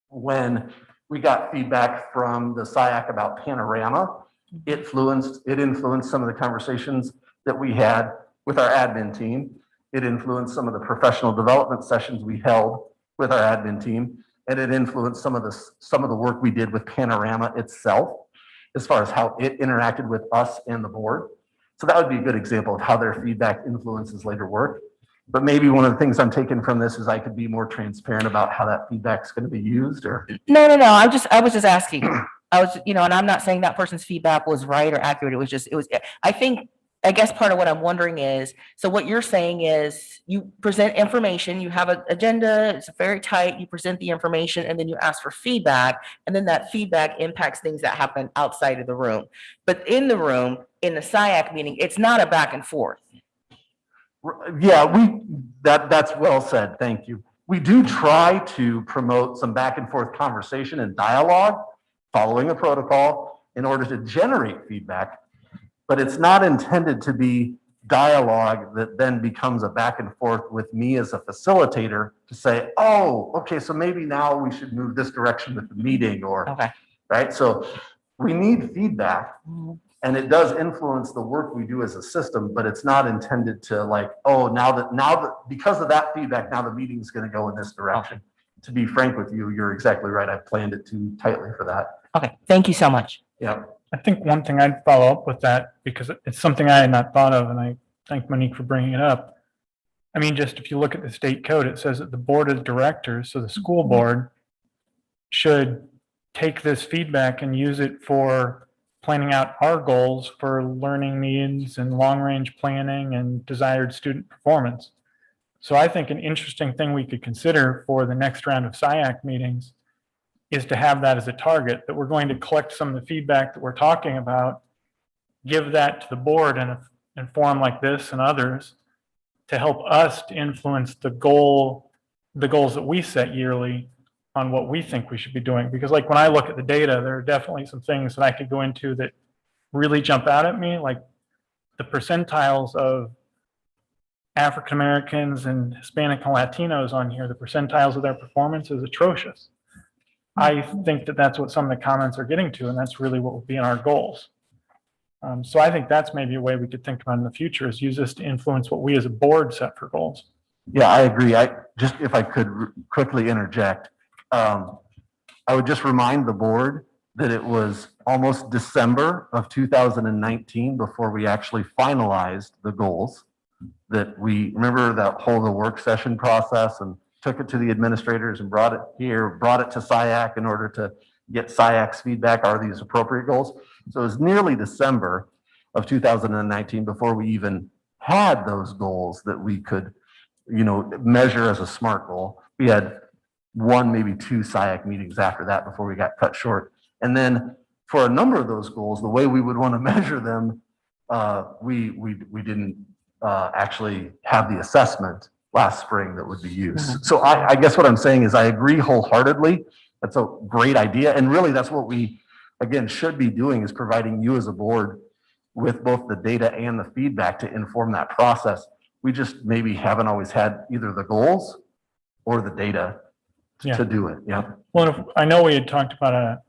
when we got feedback from the SIAC about Panorama, it influenced some of the conversations that we had with our admin team. It influenced some of the professional development sessions we held with our admin team, and it influenced some of the work we did with Panorama itself, as far as how it interacted with us and the board. So that would be a good example of how their feedback influences later work. But maybe one of the things I'm taking from this is I could be more transparent about how that feedback is going to be used, or. No. I was just asking. I was, and I'm not saying that person's feedback was right or accurate. I guess part of what I'm wondering is, so what you're saying is you present information, you have an agenda, it's very tight, you present the information, and then you ask for feedback, and then that feedback impacts things that happen outside of the room. But in the room, in the SIAC meeting, it's not a back and forth. Yeah, that's well said. Thank you. We do try to promote some back and forth conversation and dialogue following a protocol in order to generate feedback, but it's not intended to be dialogue that then becomes a back and forth with me as a facilitator to say, oh, okay, so maybe now we should move this direction with the meeting, or, Okay. right? So we need feedback. And it does influence the work we do as a system, but it's not intended to like, oh, now that because of that feedback, now the meeting's going to go in this direction. To be frank with you, you're exactly right. I planned it too tightly for that. Okay, thank you so much. Yeah. I think one thing I'd follow up with that, because it's something I had not thought of, and I thank Monique for bringing it up. I mean, just if you look at the state code, it says that the board of directors, so the school board, should take this feedback and use it for planning out our goals for learning needs and long-range planning and desired student performance. So I think an interesting thing we could consider for the next round of SIAC meetings is to have that as a target, that we're going to collect some of the feedback that we're talking about, give that to the board in a forum like this and others to help us to influence the goals that we set yearly on what we think we should be doing. Because like when I look at the data, there are definitely some things that I could go into that really jump out at me, like the percentiles of African Americans and Hispanic and Latinos on here, the percentiles of their performance is atrocious. I think that that's what some of the comments are getting to, and that's really what will be in our goals. So I think that's maybe a way we could think about in the future, is use this to influence what we as a board set for goals. Yeah, I agree. If I could quickly interject, I would just remind the board that it was almost December of 2019 before we actually finalized the goals. That we remember that whole work session process and took it to the administrators and brought it to SIAC in order to get SIAC's feedback. Are these appropriate goals? So it was nearly December of 2019 before we even had those goals that we could, measure as a SMART goal. We had one, maybe two SIAC meetings after that before we got cut short. And then for a number of those goals, the way we would want to measure them, we didn't actually have the assessment last spring that would be used. So I guess what I'm saying is I agree wholeheartedly. That's a great idea. And really that's what we, again, should be doing, is providing you as a board with both the data and the feedback to inform that process. We just maybe haven't always had either the goals or the data to do it. Yeah. Well, I know we had talked about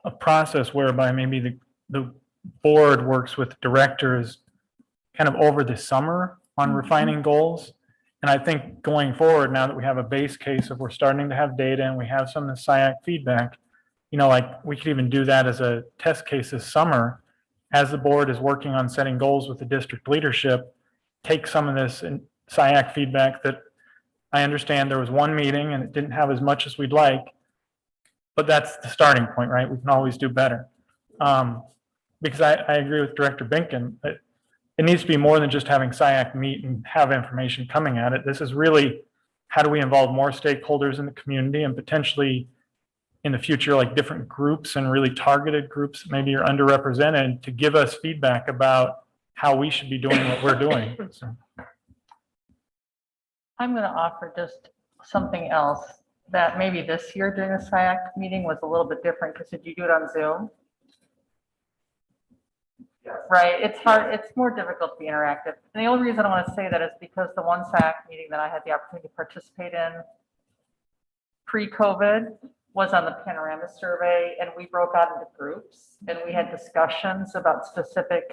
a process whereby maybe the board works with directors kind of over the summer on refining goals. And I think going forward, now that we have a base case of we're starting to have data and we have some of the SIAC feedback, like we could even do that as a test case this summer as the board is working on setting goals with the district leadership. Take some of this SIAC feedback that I understand there was one meeting and it didn't have as much as we'd like, but that's the starting point, right? We can always do better. Because I agree with Director Binkin that it needs to be more than just having SIAC meet and have information coming at it. This is really how do we involve more stakeholders in the community and potentially in the future, like different groups and really targeted groups that maybe are underrepresented to give us feedback about how we should be doing what we're doing. So. I'm going to offer just something else that maybe this year during the SIAC meeting was a little bit different because did you do it on Zoom? Yes. Right, it's hard, it's more difficult to be interactive. And the only reason I want to say that is because the one SIAC meeting that I had the opportunity to participate in pre-COVID was on the panorama survey, and we broke out into groups and we had discussions about specific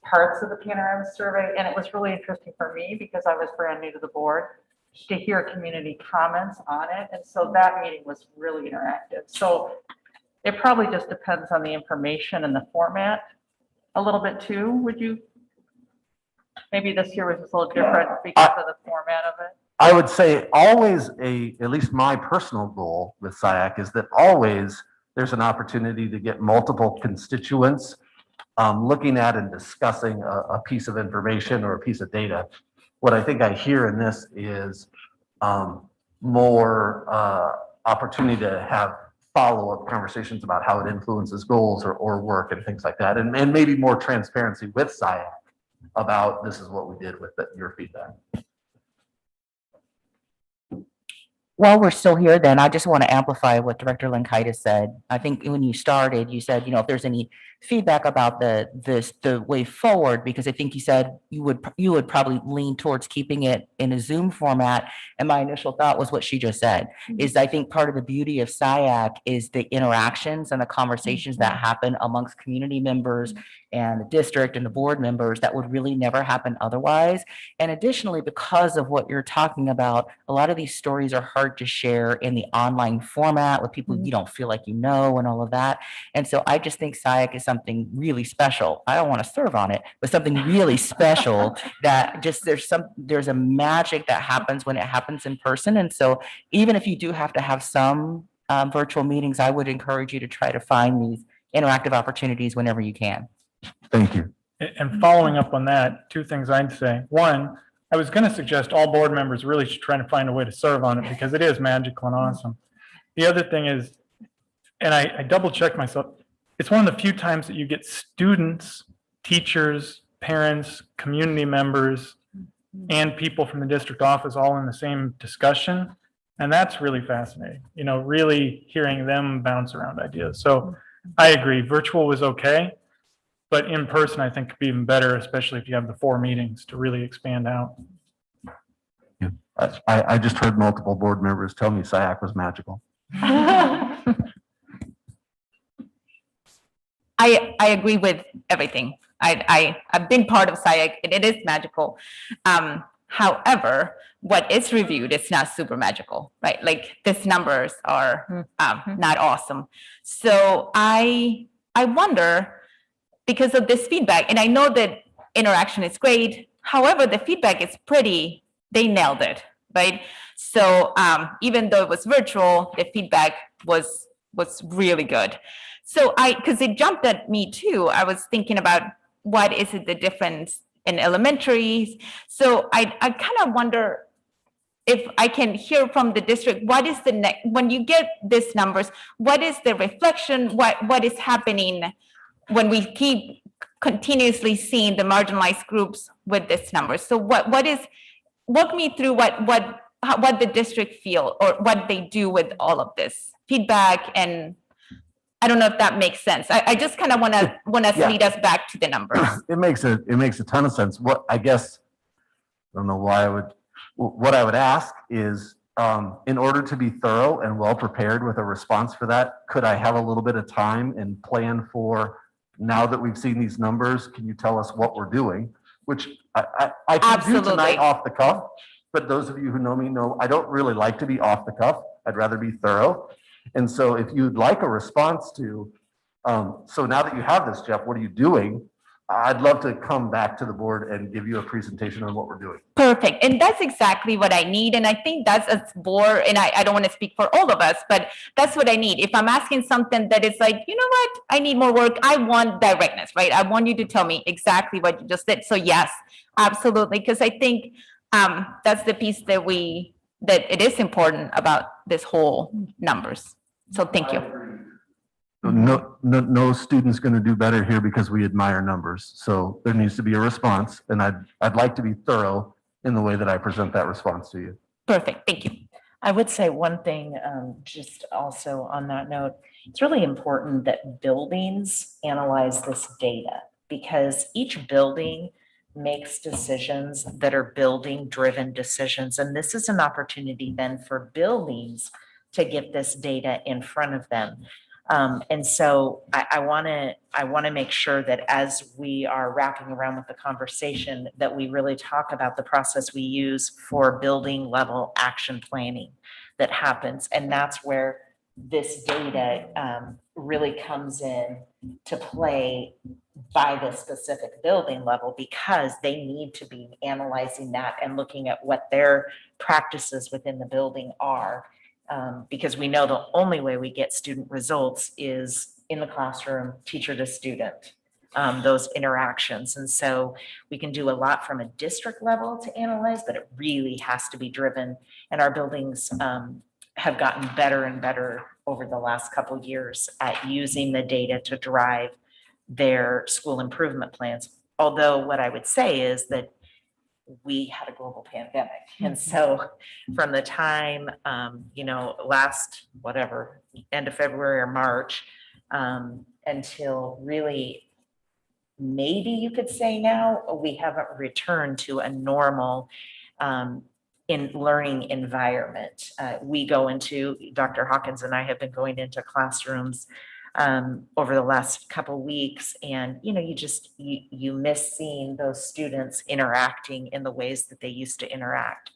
parts of the panorama survey. And it was really interesting for me because I was brand new to the board to hear community comments on it. And so that meeting was really interactive. So it probably just depends on the information and the format a little bit too. Would you, maybe this year was just a little different because of the format of it? I would say always at least my personal goal with SIAC is that always there's an opportunity to get multiple constituents looking at and discussing a piece of information or a piece of data. What I think I hear in this is more opportunity to have follow-up conversations about how it influences goals or work and things like that. And maybe more transparency with SIAC about this is what we did with your feedback. While we're still here, then I just want to amplify what Director Lankaitis said. I think when you started, you said, if there's any feedback about the way forward, because I think you said you would probably lean towards keeping it in a Zoom format. And my initial thought was what she just said, is I think part of the beauty of SIAC is the interactions and the conversations that happen amongst community members and the district and the board members that would really never happen otherwise. And additionally, because of what you're talking about, a lot of these stories are hard to share in the online format with people you don't feel like you know and all of that. And so I just think SIAC is something really special. I don't want to serve on it, but something really special that just there's a magic that happens when it happens in person. And so even if you do have to have some virtual meetings, I would encourage you to try to find these interactive opportunities whenever you can. Thank you. And following up on that, two things I'd say. One, I was going to suggest all board members really should try to find a way to serve on it because it is magical and awesome. The other thing is, and I double checked myself, it's one of the few times that you get students, teachers, parents, community members, and people from the district office all in the same discussion. And that's really fascinating, really hearing them bounce around ideas. So I agree, virtual was okay. But in person, I think could be even better, especially if you have the 4 meetings to really expand out. Yeah. I just heard multiple board members tell me SIAC was magical. I agree with everything. I've been part of SIAC and it is magical. However, what is reviewed is not super magical, right? Like these numbers are not awesome. So I wonder, because of this feedback, and I know that interaction is great. However, the feedback is they nailed it, right? So even though it was virtual, the feedback was really good. So because it jumped at me too, I was thinking about what is it the difference in elementaries. So I kind of wonder if I can hear from the district, what is the next, when you get these numbers, what is the reflection, what is happening when we keep continuously seeing the marginalized groups with this number? So walk me through what the district feel or what they do with all of this feedback. And I don't know if that makes sense. I just kind of want to lead us back to the numbers. It makes a ton of sense. I don't know why what I would ask is, in order to be thorough and well prepared with a response for that, could I have a little bit of time and plan for, now that we've seen these numbers, can you tell us what we're doing? Which I can do tonight off the cuff, but those of you who know me know I don't really like to be off the cuff. I'd rather be thorough. And so if you'd like a response to, so now that you have this, Jeff, what are you doing? I'd love to come back to the board and give you a presentation on what we're doing. Perfect. And that's exactly what I need. And I think that's a board, and I don't want to speak for all of us, but that's what I need. If I'm asking something that is like, you know what, I need more work, I want directness, right? I want you to tell me exactly what you just did. So yes, absolutely. Because I think that's the piece that we that it is important about this whole numbers. So thank you. No student's going to do better here because we admire numbers. So there needs to be a response, and I'd like to be thorough in the way that I present that response to you. Perfect, thank you. I would say one thing, just also on that note, it's really important that buildings analyze this data because each building makes decisions that are building-driven decisions. And this is an opportunity then for buildings to get this data in front of them. And so I want to make sure that as we are wrapping around with the conversation, that we really talk about the process we use for building level action planning that happens. And that's where this data really comes in to play by the specific building level, because they need to be analyzing that and looking at what their practices within the building are. Because we know the only way we get student results is in the classroom, teacher to student, those interactions. And so we can do a lot from a district level to analyze, but it really has to be driven. And our buildings have gotten better and better over the last couple of years at using the data to drive their school improvement plans. Although what I would say is that we had a global pandemic. And so from the time, last, end of February or March, until really, maybe you could say now, we haven't returned to a normal in learning environment. We go into, Dr. Hawkins and I have been going into classrooms over the last couple of weeks, and you miss seeing those students interacting in the ways that they used to interact.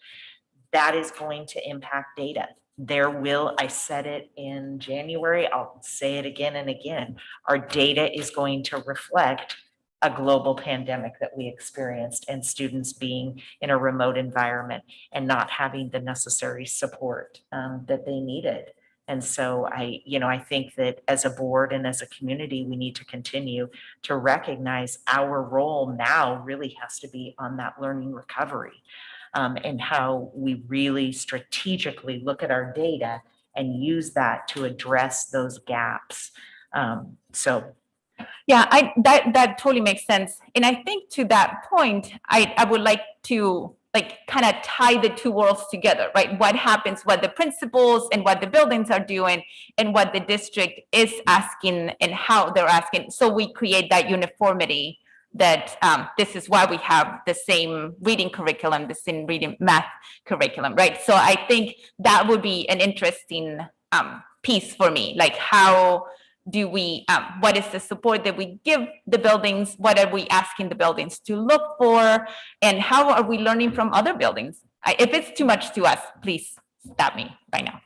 That is going to impact data. I said it in January, I'll say it again and again, our data is going to reflect a global pandemic that we experienced, and students being in a remote environment and not having the necessary support that they needed. And so I think that as a board and as a community, we need to continue to recognize our role now really has to be on that learning recovery, and how we really strategically look at our data and use that to address those gaps. Yeah, that totally makes sense. And I think to that point, I would like to kind of tie the two worlds together, right? What happens, what the principals and what the buildings are doing, and what the district is asking and how they're asking. So we create that uniformity that this is why we have the same reading curriculum, the same reading math curriculum, right? So I think that would be an interesting piece for me. Like, how do we, what is the support that we give the buildings? What are we asking the buildings to look for? And how are we learning from other buildings? If it's too much to us, please stop me right now.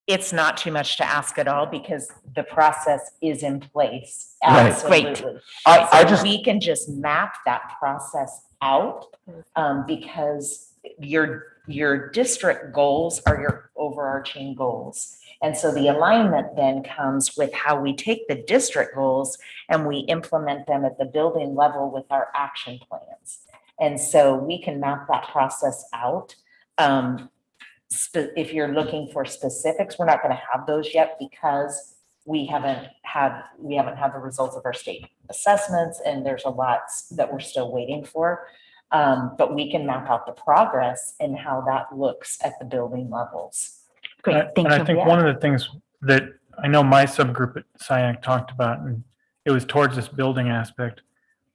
It's not too much to ask at all because the process is in place. Right. Absolutely. Great. We can just map that process out because your district goals are your overarching goals. And so the alignment then comes with how we take the district goals and we implement them at the building level with our action plans. And so we can map that process out. If you're looking for specifics, we're not going to have those yet because we haven't had the results of our state assessments, and there's a lot that we're still waiting for. But we can map out the progress and how that looks at the building levels. Great, thank you. And I think one of the things that I know my subgroup at SIAC talked about, and it was towards this building aspect.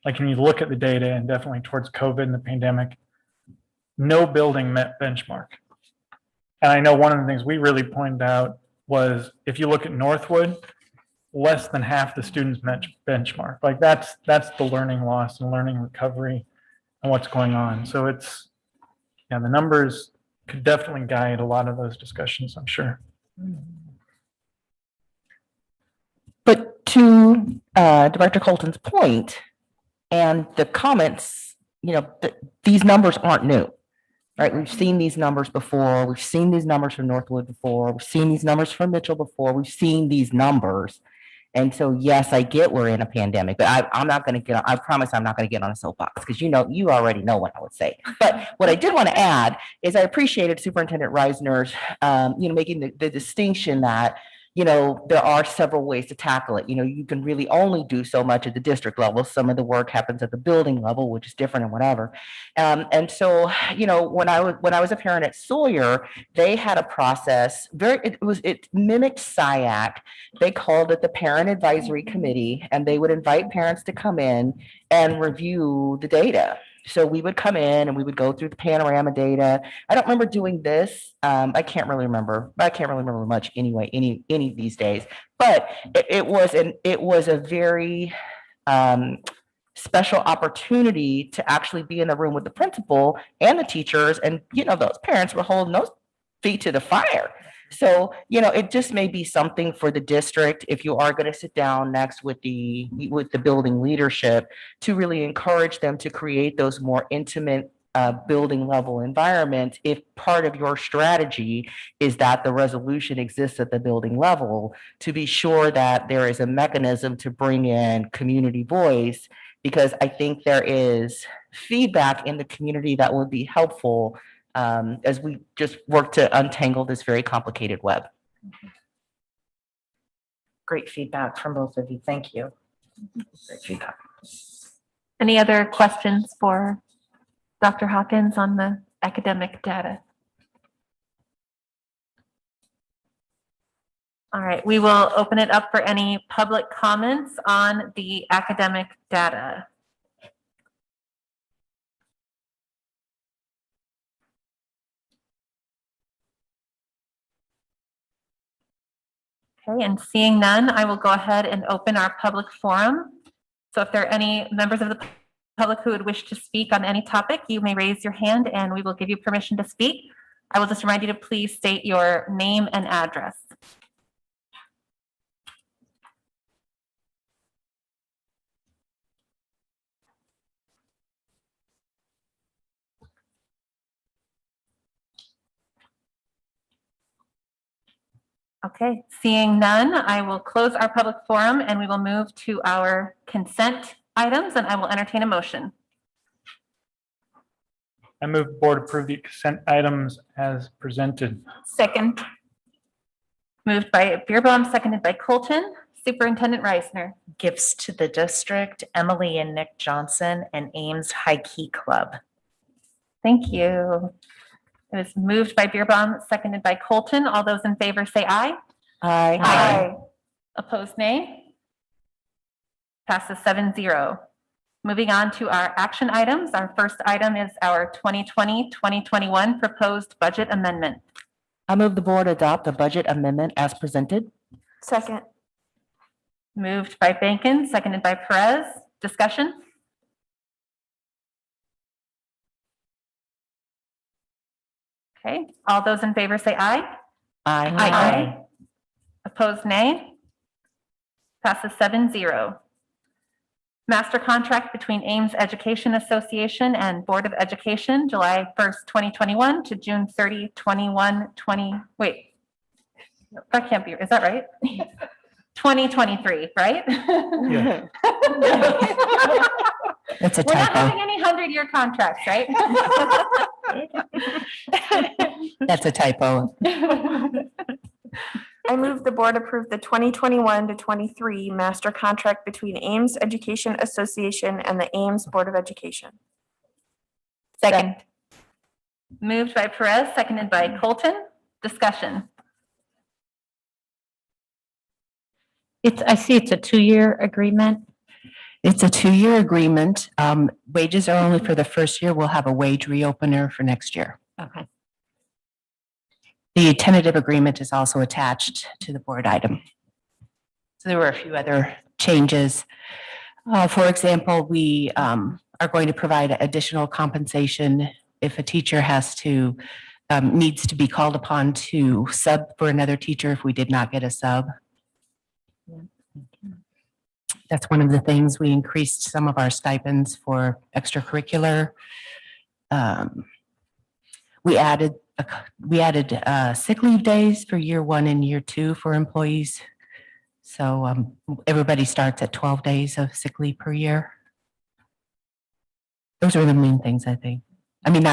Like when you look at the data, and definitely towards COVID and the pandemic, no building met benchmark. And I know one of the things we really pointed out was if you look at Northwood, less than half the students met benchmark. Like that's the learning loss and learning recovery and what's going on. So the numbers could definitely guide a lot of those discussions, I'm sure. But to Director Colton's point and the comments, these numbers aren't new, right? We've seen these numbers before. We've seen these numbers from Northwood before. We've seen these numbers from Mitchell before. We've seen these numbers. And so, yes, I get we're in a pandemic, but I'm not going to I promise I'm not going to get on a soapbox because you already know what I would say. But what I did want to add is I appreciated Superintendent Reisner's, making the distinction that, there are several ways to tackle it. You can really only do so much at the district level. Some of the work happens at the building level, which is different and whatever. And so, when I was a parent at Sawyer, they had a process. It mimicked SIAC. They called it the Parent Advisory Committee, and they would invite parents to come in and review the data. So we would come in and we would go through the panorama data. I don't remember doing this. I can't really remember. I can't really remember much anyway, any of these days. But it was a very special opportunity to actually be in the room with the principal and the teachers, and those parents were holding those feet to the fire. So, it just may be something for the district, if you are going to sit down next with the building leadership, to really encourage them to create those more intimate building level environments. If part of your strategy is that the resolution exists at the building level, to be sure that there is a mechanism to bring in community voice, because I think there is feedback in the community that would be helpful as we just work to untangle this very complicated web. Great feedback from both of you. Thank you. Great feedback. Any other questions for Dr. Hawkins on the academic data? All right, we will open it up for any public comments on the academic data. Okay, and seeing none, I will go ahead and open our public forum. So if there are any members of the public who would wish to speak on any topic, you may raise your hand and we will give you permission to speak. I will just remind you to please state your name and address. Okay, seeing none, I will close our public forum and we will move to our consent items, and I will entertain a motion. I move the board approve the consent items as presented. Second. Moved by Beerbaum, seconded by Colton. Superintendent Reisner. Gifts to the district, Emily and Nick Johnson, and Ames High Key Club. Thank you. It was moved by Beerbaum, seconded by Colton. All those in favor say aye. Aye. Aye. Opposed, nay. Passes 7-0. Moving on to our action items. Our first item is our 2020-2021 proposed budget amendment. I move the board adopt the budget amendment as presented. Second. Moved by Bankin, seconded by Perez. Discussion? Okay, all those in favor say aye. Aye. Aye. Opposed, nay. Passes 7-0. Master contract between Ames Education Association and Board of Education, July 1st, 2021 to June 30, 20, wait, that can't be, is that right? 2023, right? Yeah. It's a We're not typo. having any 100-year contracts, right? That's a typo. I move the board approve the 2021 to 23 master contract between Ames Education Association and the Ames Board of Education. Second. Moved by Perez, seconded by Colton. Discussion. I see it's a 2-year agreement. It's a 2-year agreement. Wages are only for the first year. We'll have a wage reopener for next year. Okay. The tentative agreement is also attached to the board item. So there were a few other changes. For example, we are going to provide additional compensation if a teacher needs to be called upon to sub for another teacher if we did not get a sub. That's one of the things. We increased some of our stipends for extracurricular. We added sick leave days for year 1 and year 2 for employees. So everybody starts at 12 days of sick leave per year. Those are the main things, I think. I mean,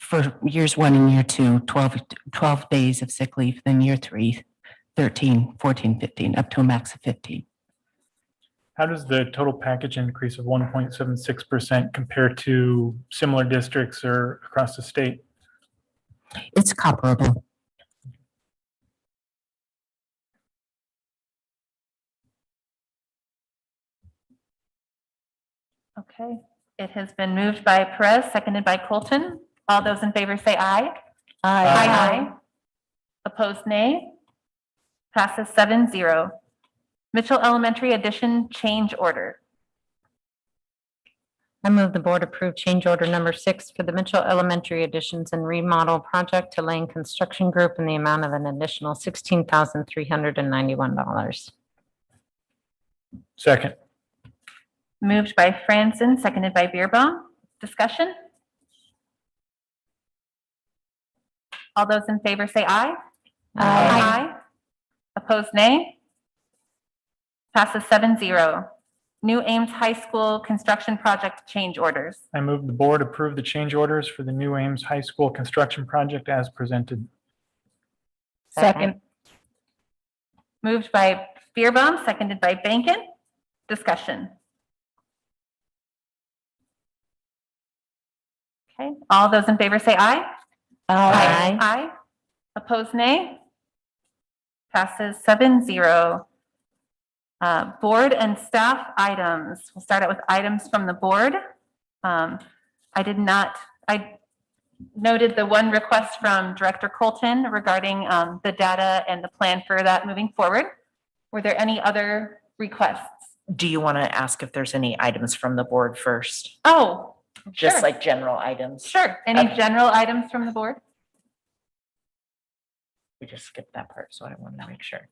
for years 1 and year 2, 12 days of sick leave, then year 3, 13, 14, 15, up to a max of 15. How does the total package increase of 1.76% compare to similar districts or across the state? It's comparable. Okay, it has been moved by Perez, seconded by Colton. All those in favor say aye. Aye. Opposed, nay. Passes 7-0. Mitchell Elementary addition change order. I move the board approve change order number 6 for the Mitchell Elementary additions and remodel project to Lane Construction Group in the amount of an additional $16,391. Second. Moved by Franson, seconded by Beerbaum. Discussion? All those in favor say aye. Aye. Opposed, nay. Passes 7-0. New Ames High School construction project change orders. I move the board approve the change orders for the new Ames High School construction project as presented. Second. Moved by Beerbaum, seconded by Bankin. Discussion? Okay, all those in favor say aye. Aye. Aye. Opposed, nay. Passes 7-0. Board and staff items. We'll start out with items from the board. I noted the one request from Director Colton regarding the data and the plan for that moving forward. Were there any other requests? Do you want to ask if there's any items from the board first? Oh, Just sure. like general items? Sure. Any Okay. general items from the board? We just skipped that part, so I wanted to make sure.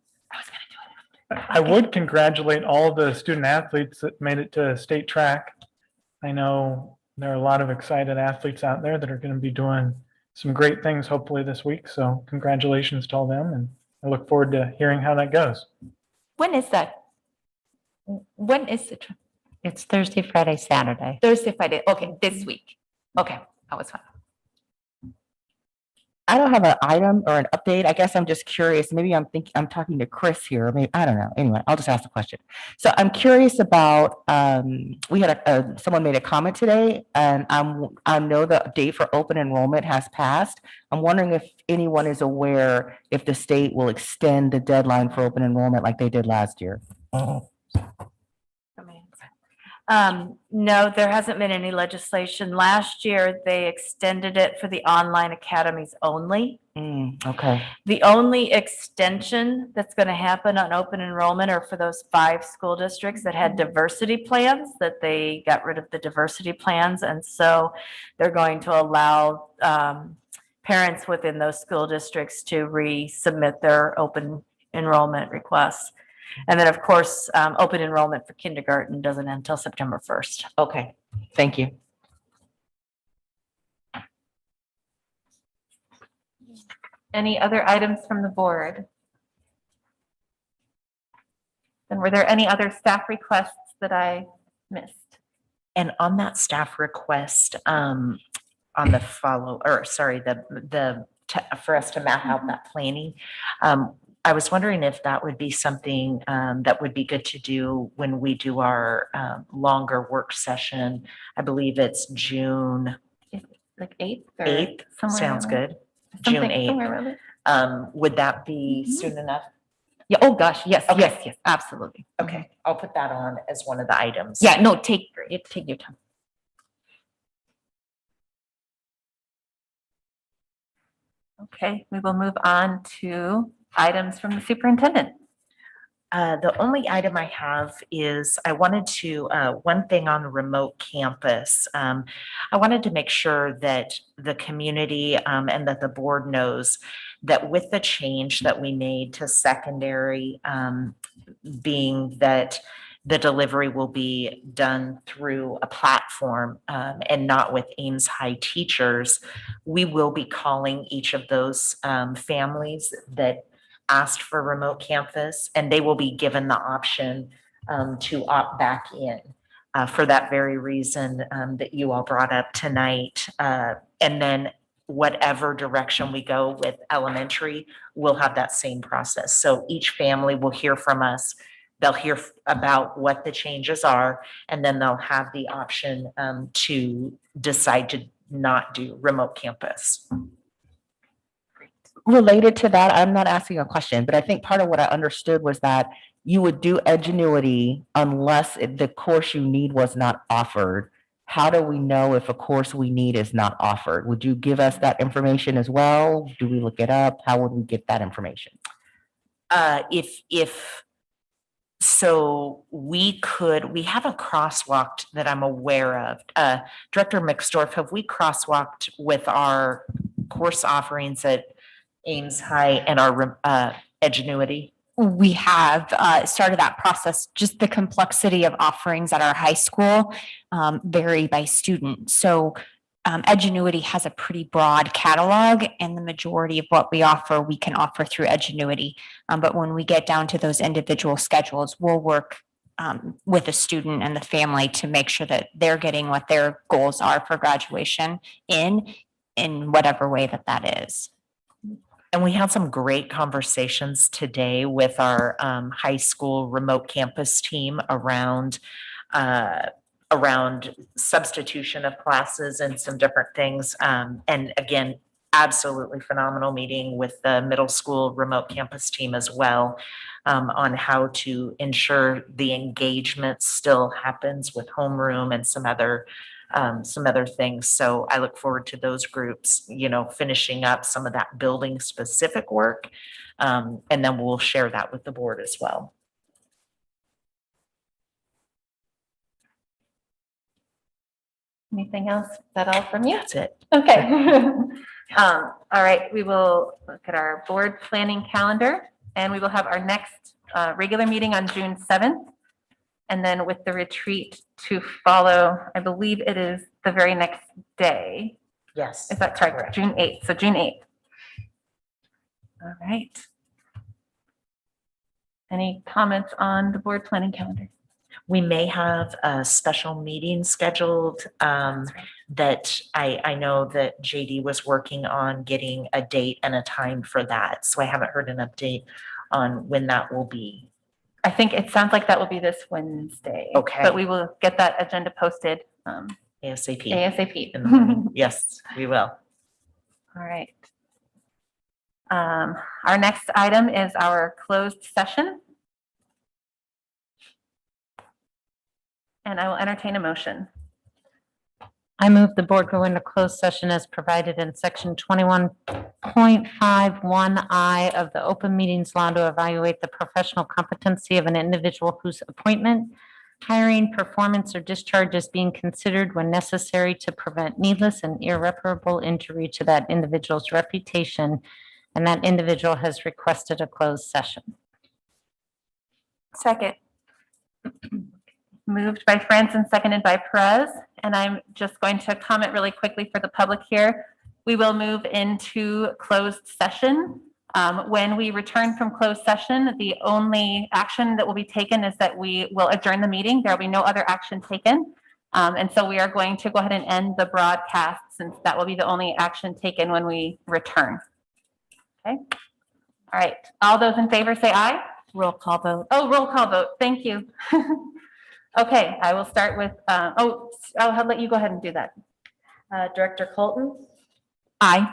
I would congratulate all the student athletes that made it to state track. I know there are a lot of excited athletes out there that are going to be doing some great things hopefully this week. So congratulations to all them, and I look forward to hearing how that goes. When is that? When is it? It's Thursday, Friday, Saturday. Thursday, Friday. Okay, this week. Okay, that was fine. I don't have an item or an update. I guess I'm just curious. Maybe I'm talking to Chris here. Maybe, I don't know. Anyway, I'll just ask the question. So I'm curious about, we had someone made a comment today, and I know the date for open enrollment has passed. I'm wondering if anyone is aware if the state will extend the deadline for open enrollment like they did last year. No, there hasn't been any legislation. Last year, they extended it for the online academies only. Okay. The only extension that's going to happen on open enrollment are for those 5 school districts that had diversity plans, that they got rid of the diversity plans. And so they're going to allow parents within those school districts to resubmit their open enrollment requests. And then, of course, open enrollment for kindergarten doesn't end until September 1st. Okay, thank you. Any other items from the board? And were there any other staff requests that I missed? And on that staff request, on the for us to map out that planning, I was wondering if that would be something that would be good to do when we do our longer work session. I believe it's June Like 8th? Or 8th. somewhere Sounds around there? good. June Something- somewhere 8th. around there. Would that be soon enough? Yeah, oh gosh, yes, Okay. yes, absolutely. Okay, I'll put that on as one of the items. Yeah, no, take your time. Okay, we will move on to items from the superintendent. The only item I have is I wanted to, one thing on remote campus. I wanted to make sure that the community and that the board knows that with the change that we made to secondary, being that the delivery will be done through a platform and not with Ames High teachers, we will be calling each of those families that asked for remote campus, and they will be given the option to opt back in for that very reason that you all brought up tonight. And then whatever direction we go with elementary, we'll have that same process. So each family will hear from us. They'll hear about what the changes are, and then they'll have the option to decide to not do remote campus. Related to that, I'm not asking a question, but I think part of what I understood was that you would do Edgenuity unless the course you need was not offered. How do we know if a course we need is not offered? Would you give us that information as well? Do we look it up? How would we get that information? So we haven't crosswalked that I'm aware of. Director McStorff, have we crosswalked with our course offerings at Ames High and our Edgenuity? We have started that process. Just the complexity of offerings at our high school vary by student. So Edgenuity has a pretty broad catalog, and the majority of what we offer, we can offer through Edgenuity. But when we get down to those individual schedules, we'll work with the student and the family to make sure that they're getting what their goals are for graduation in whatever way that is. And we had some great conversations today with our high school remote campus team around substitution of classes and some different things. And again, absolutely phenomenal meeting with the middle school remote campus team as well on how to ensure the engagement still happens with homeroom and some other things. So I look forward to those groups, finishing up some of that building specific work. And then we'll share that with the board as well. Anything else? Is that all from you? That's it. Okay. All right, we will look at our board planning calendar, and we will have our next regular meeting on June 7th. And then with the retreat to follow, I believe it is the very next day. Yes. Is that correct? June 8th. So June 8th. All right. Any comments on the board planning calendar? We may have a special meeting scheduled that I know that JD was working on getting a date and a time for that. So I haven't heard an update on when that will be. I think it sounds like that will be this Wednesday. Okay. But we will get that agenda posted. ASAP. ASAP. In the morning. Yes, we will. All right. Our next item is our closed session. And I will entertain a motion. I move the board go into closed session as provided in section 21.51I of the open meetings law to evaluate the professional competency of an individual whose appointment, hiring, performance, or discharge is being considered when necessary to prevent needless and irreparable injury to that individual's reputation, and that individual has requested a closed session. Second. Moved by Franson, seconded by Perez. And I'm just going to comment really quickly for the public here. We will move into closed session. When we return from closed session, the only action that will be taken is that we will adjourn the meeting. There will be no other action taken. And so we are going to go ahead and end the broadcast, since that will be the only action taken when we return. Okay. All right. All those in favor say aye. Roll call vote. Oh, roll call vote. Thank you. Okay, I will start with, I'll let you go ahead and do that. Director Colton, Aye.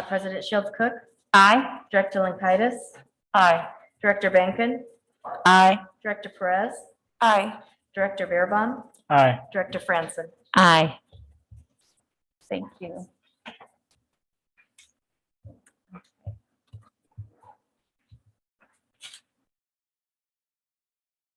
President Shields Cook, Aye. Director Lankaitis, Aye. Director Bankin, Aye. Director Perez, Aye. Director Beerbaum, Aye. Director Franson. Aye. Thank you.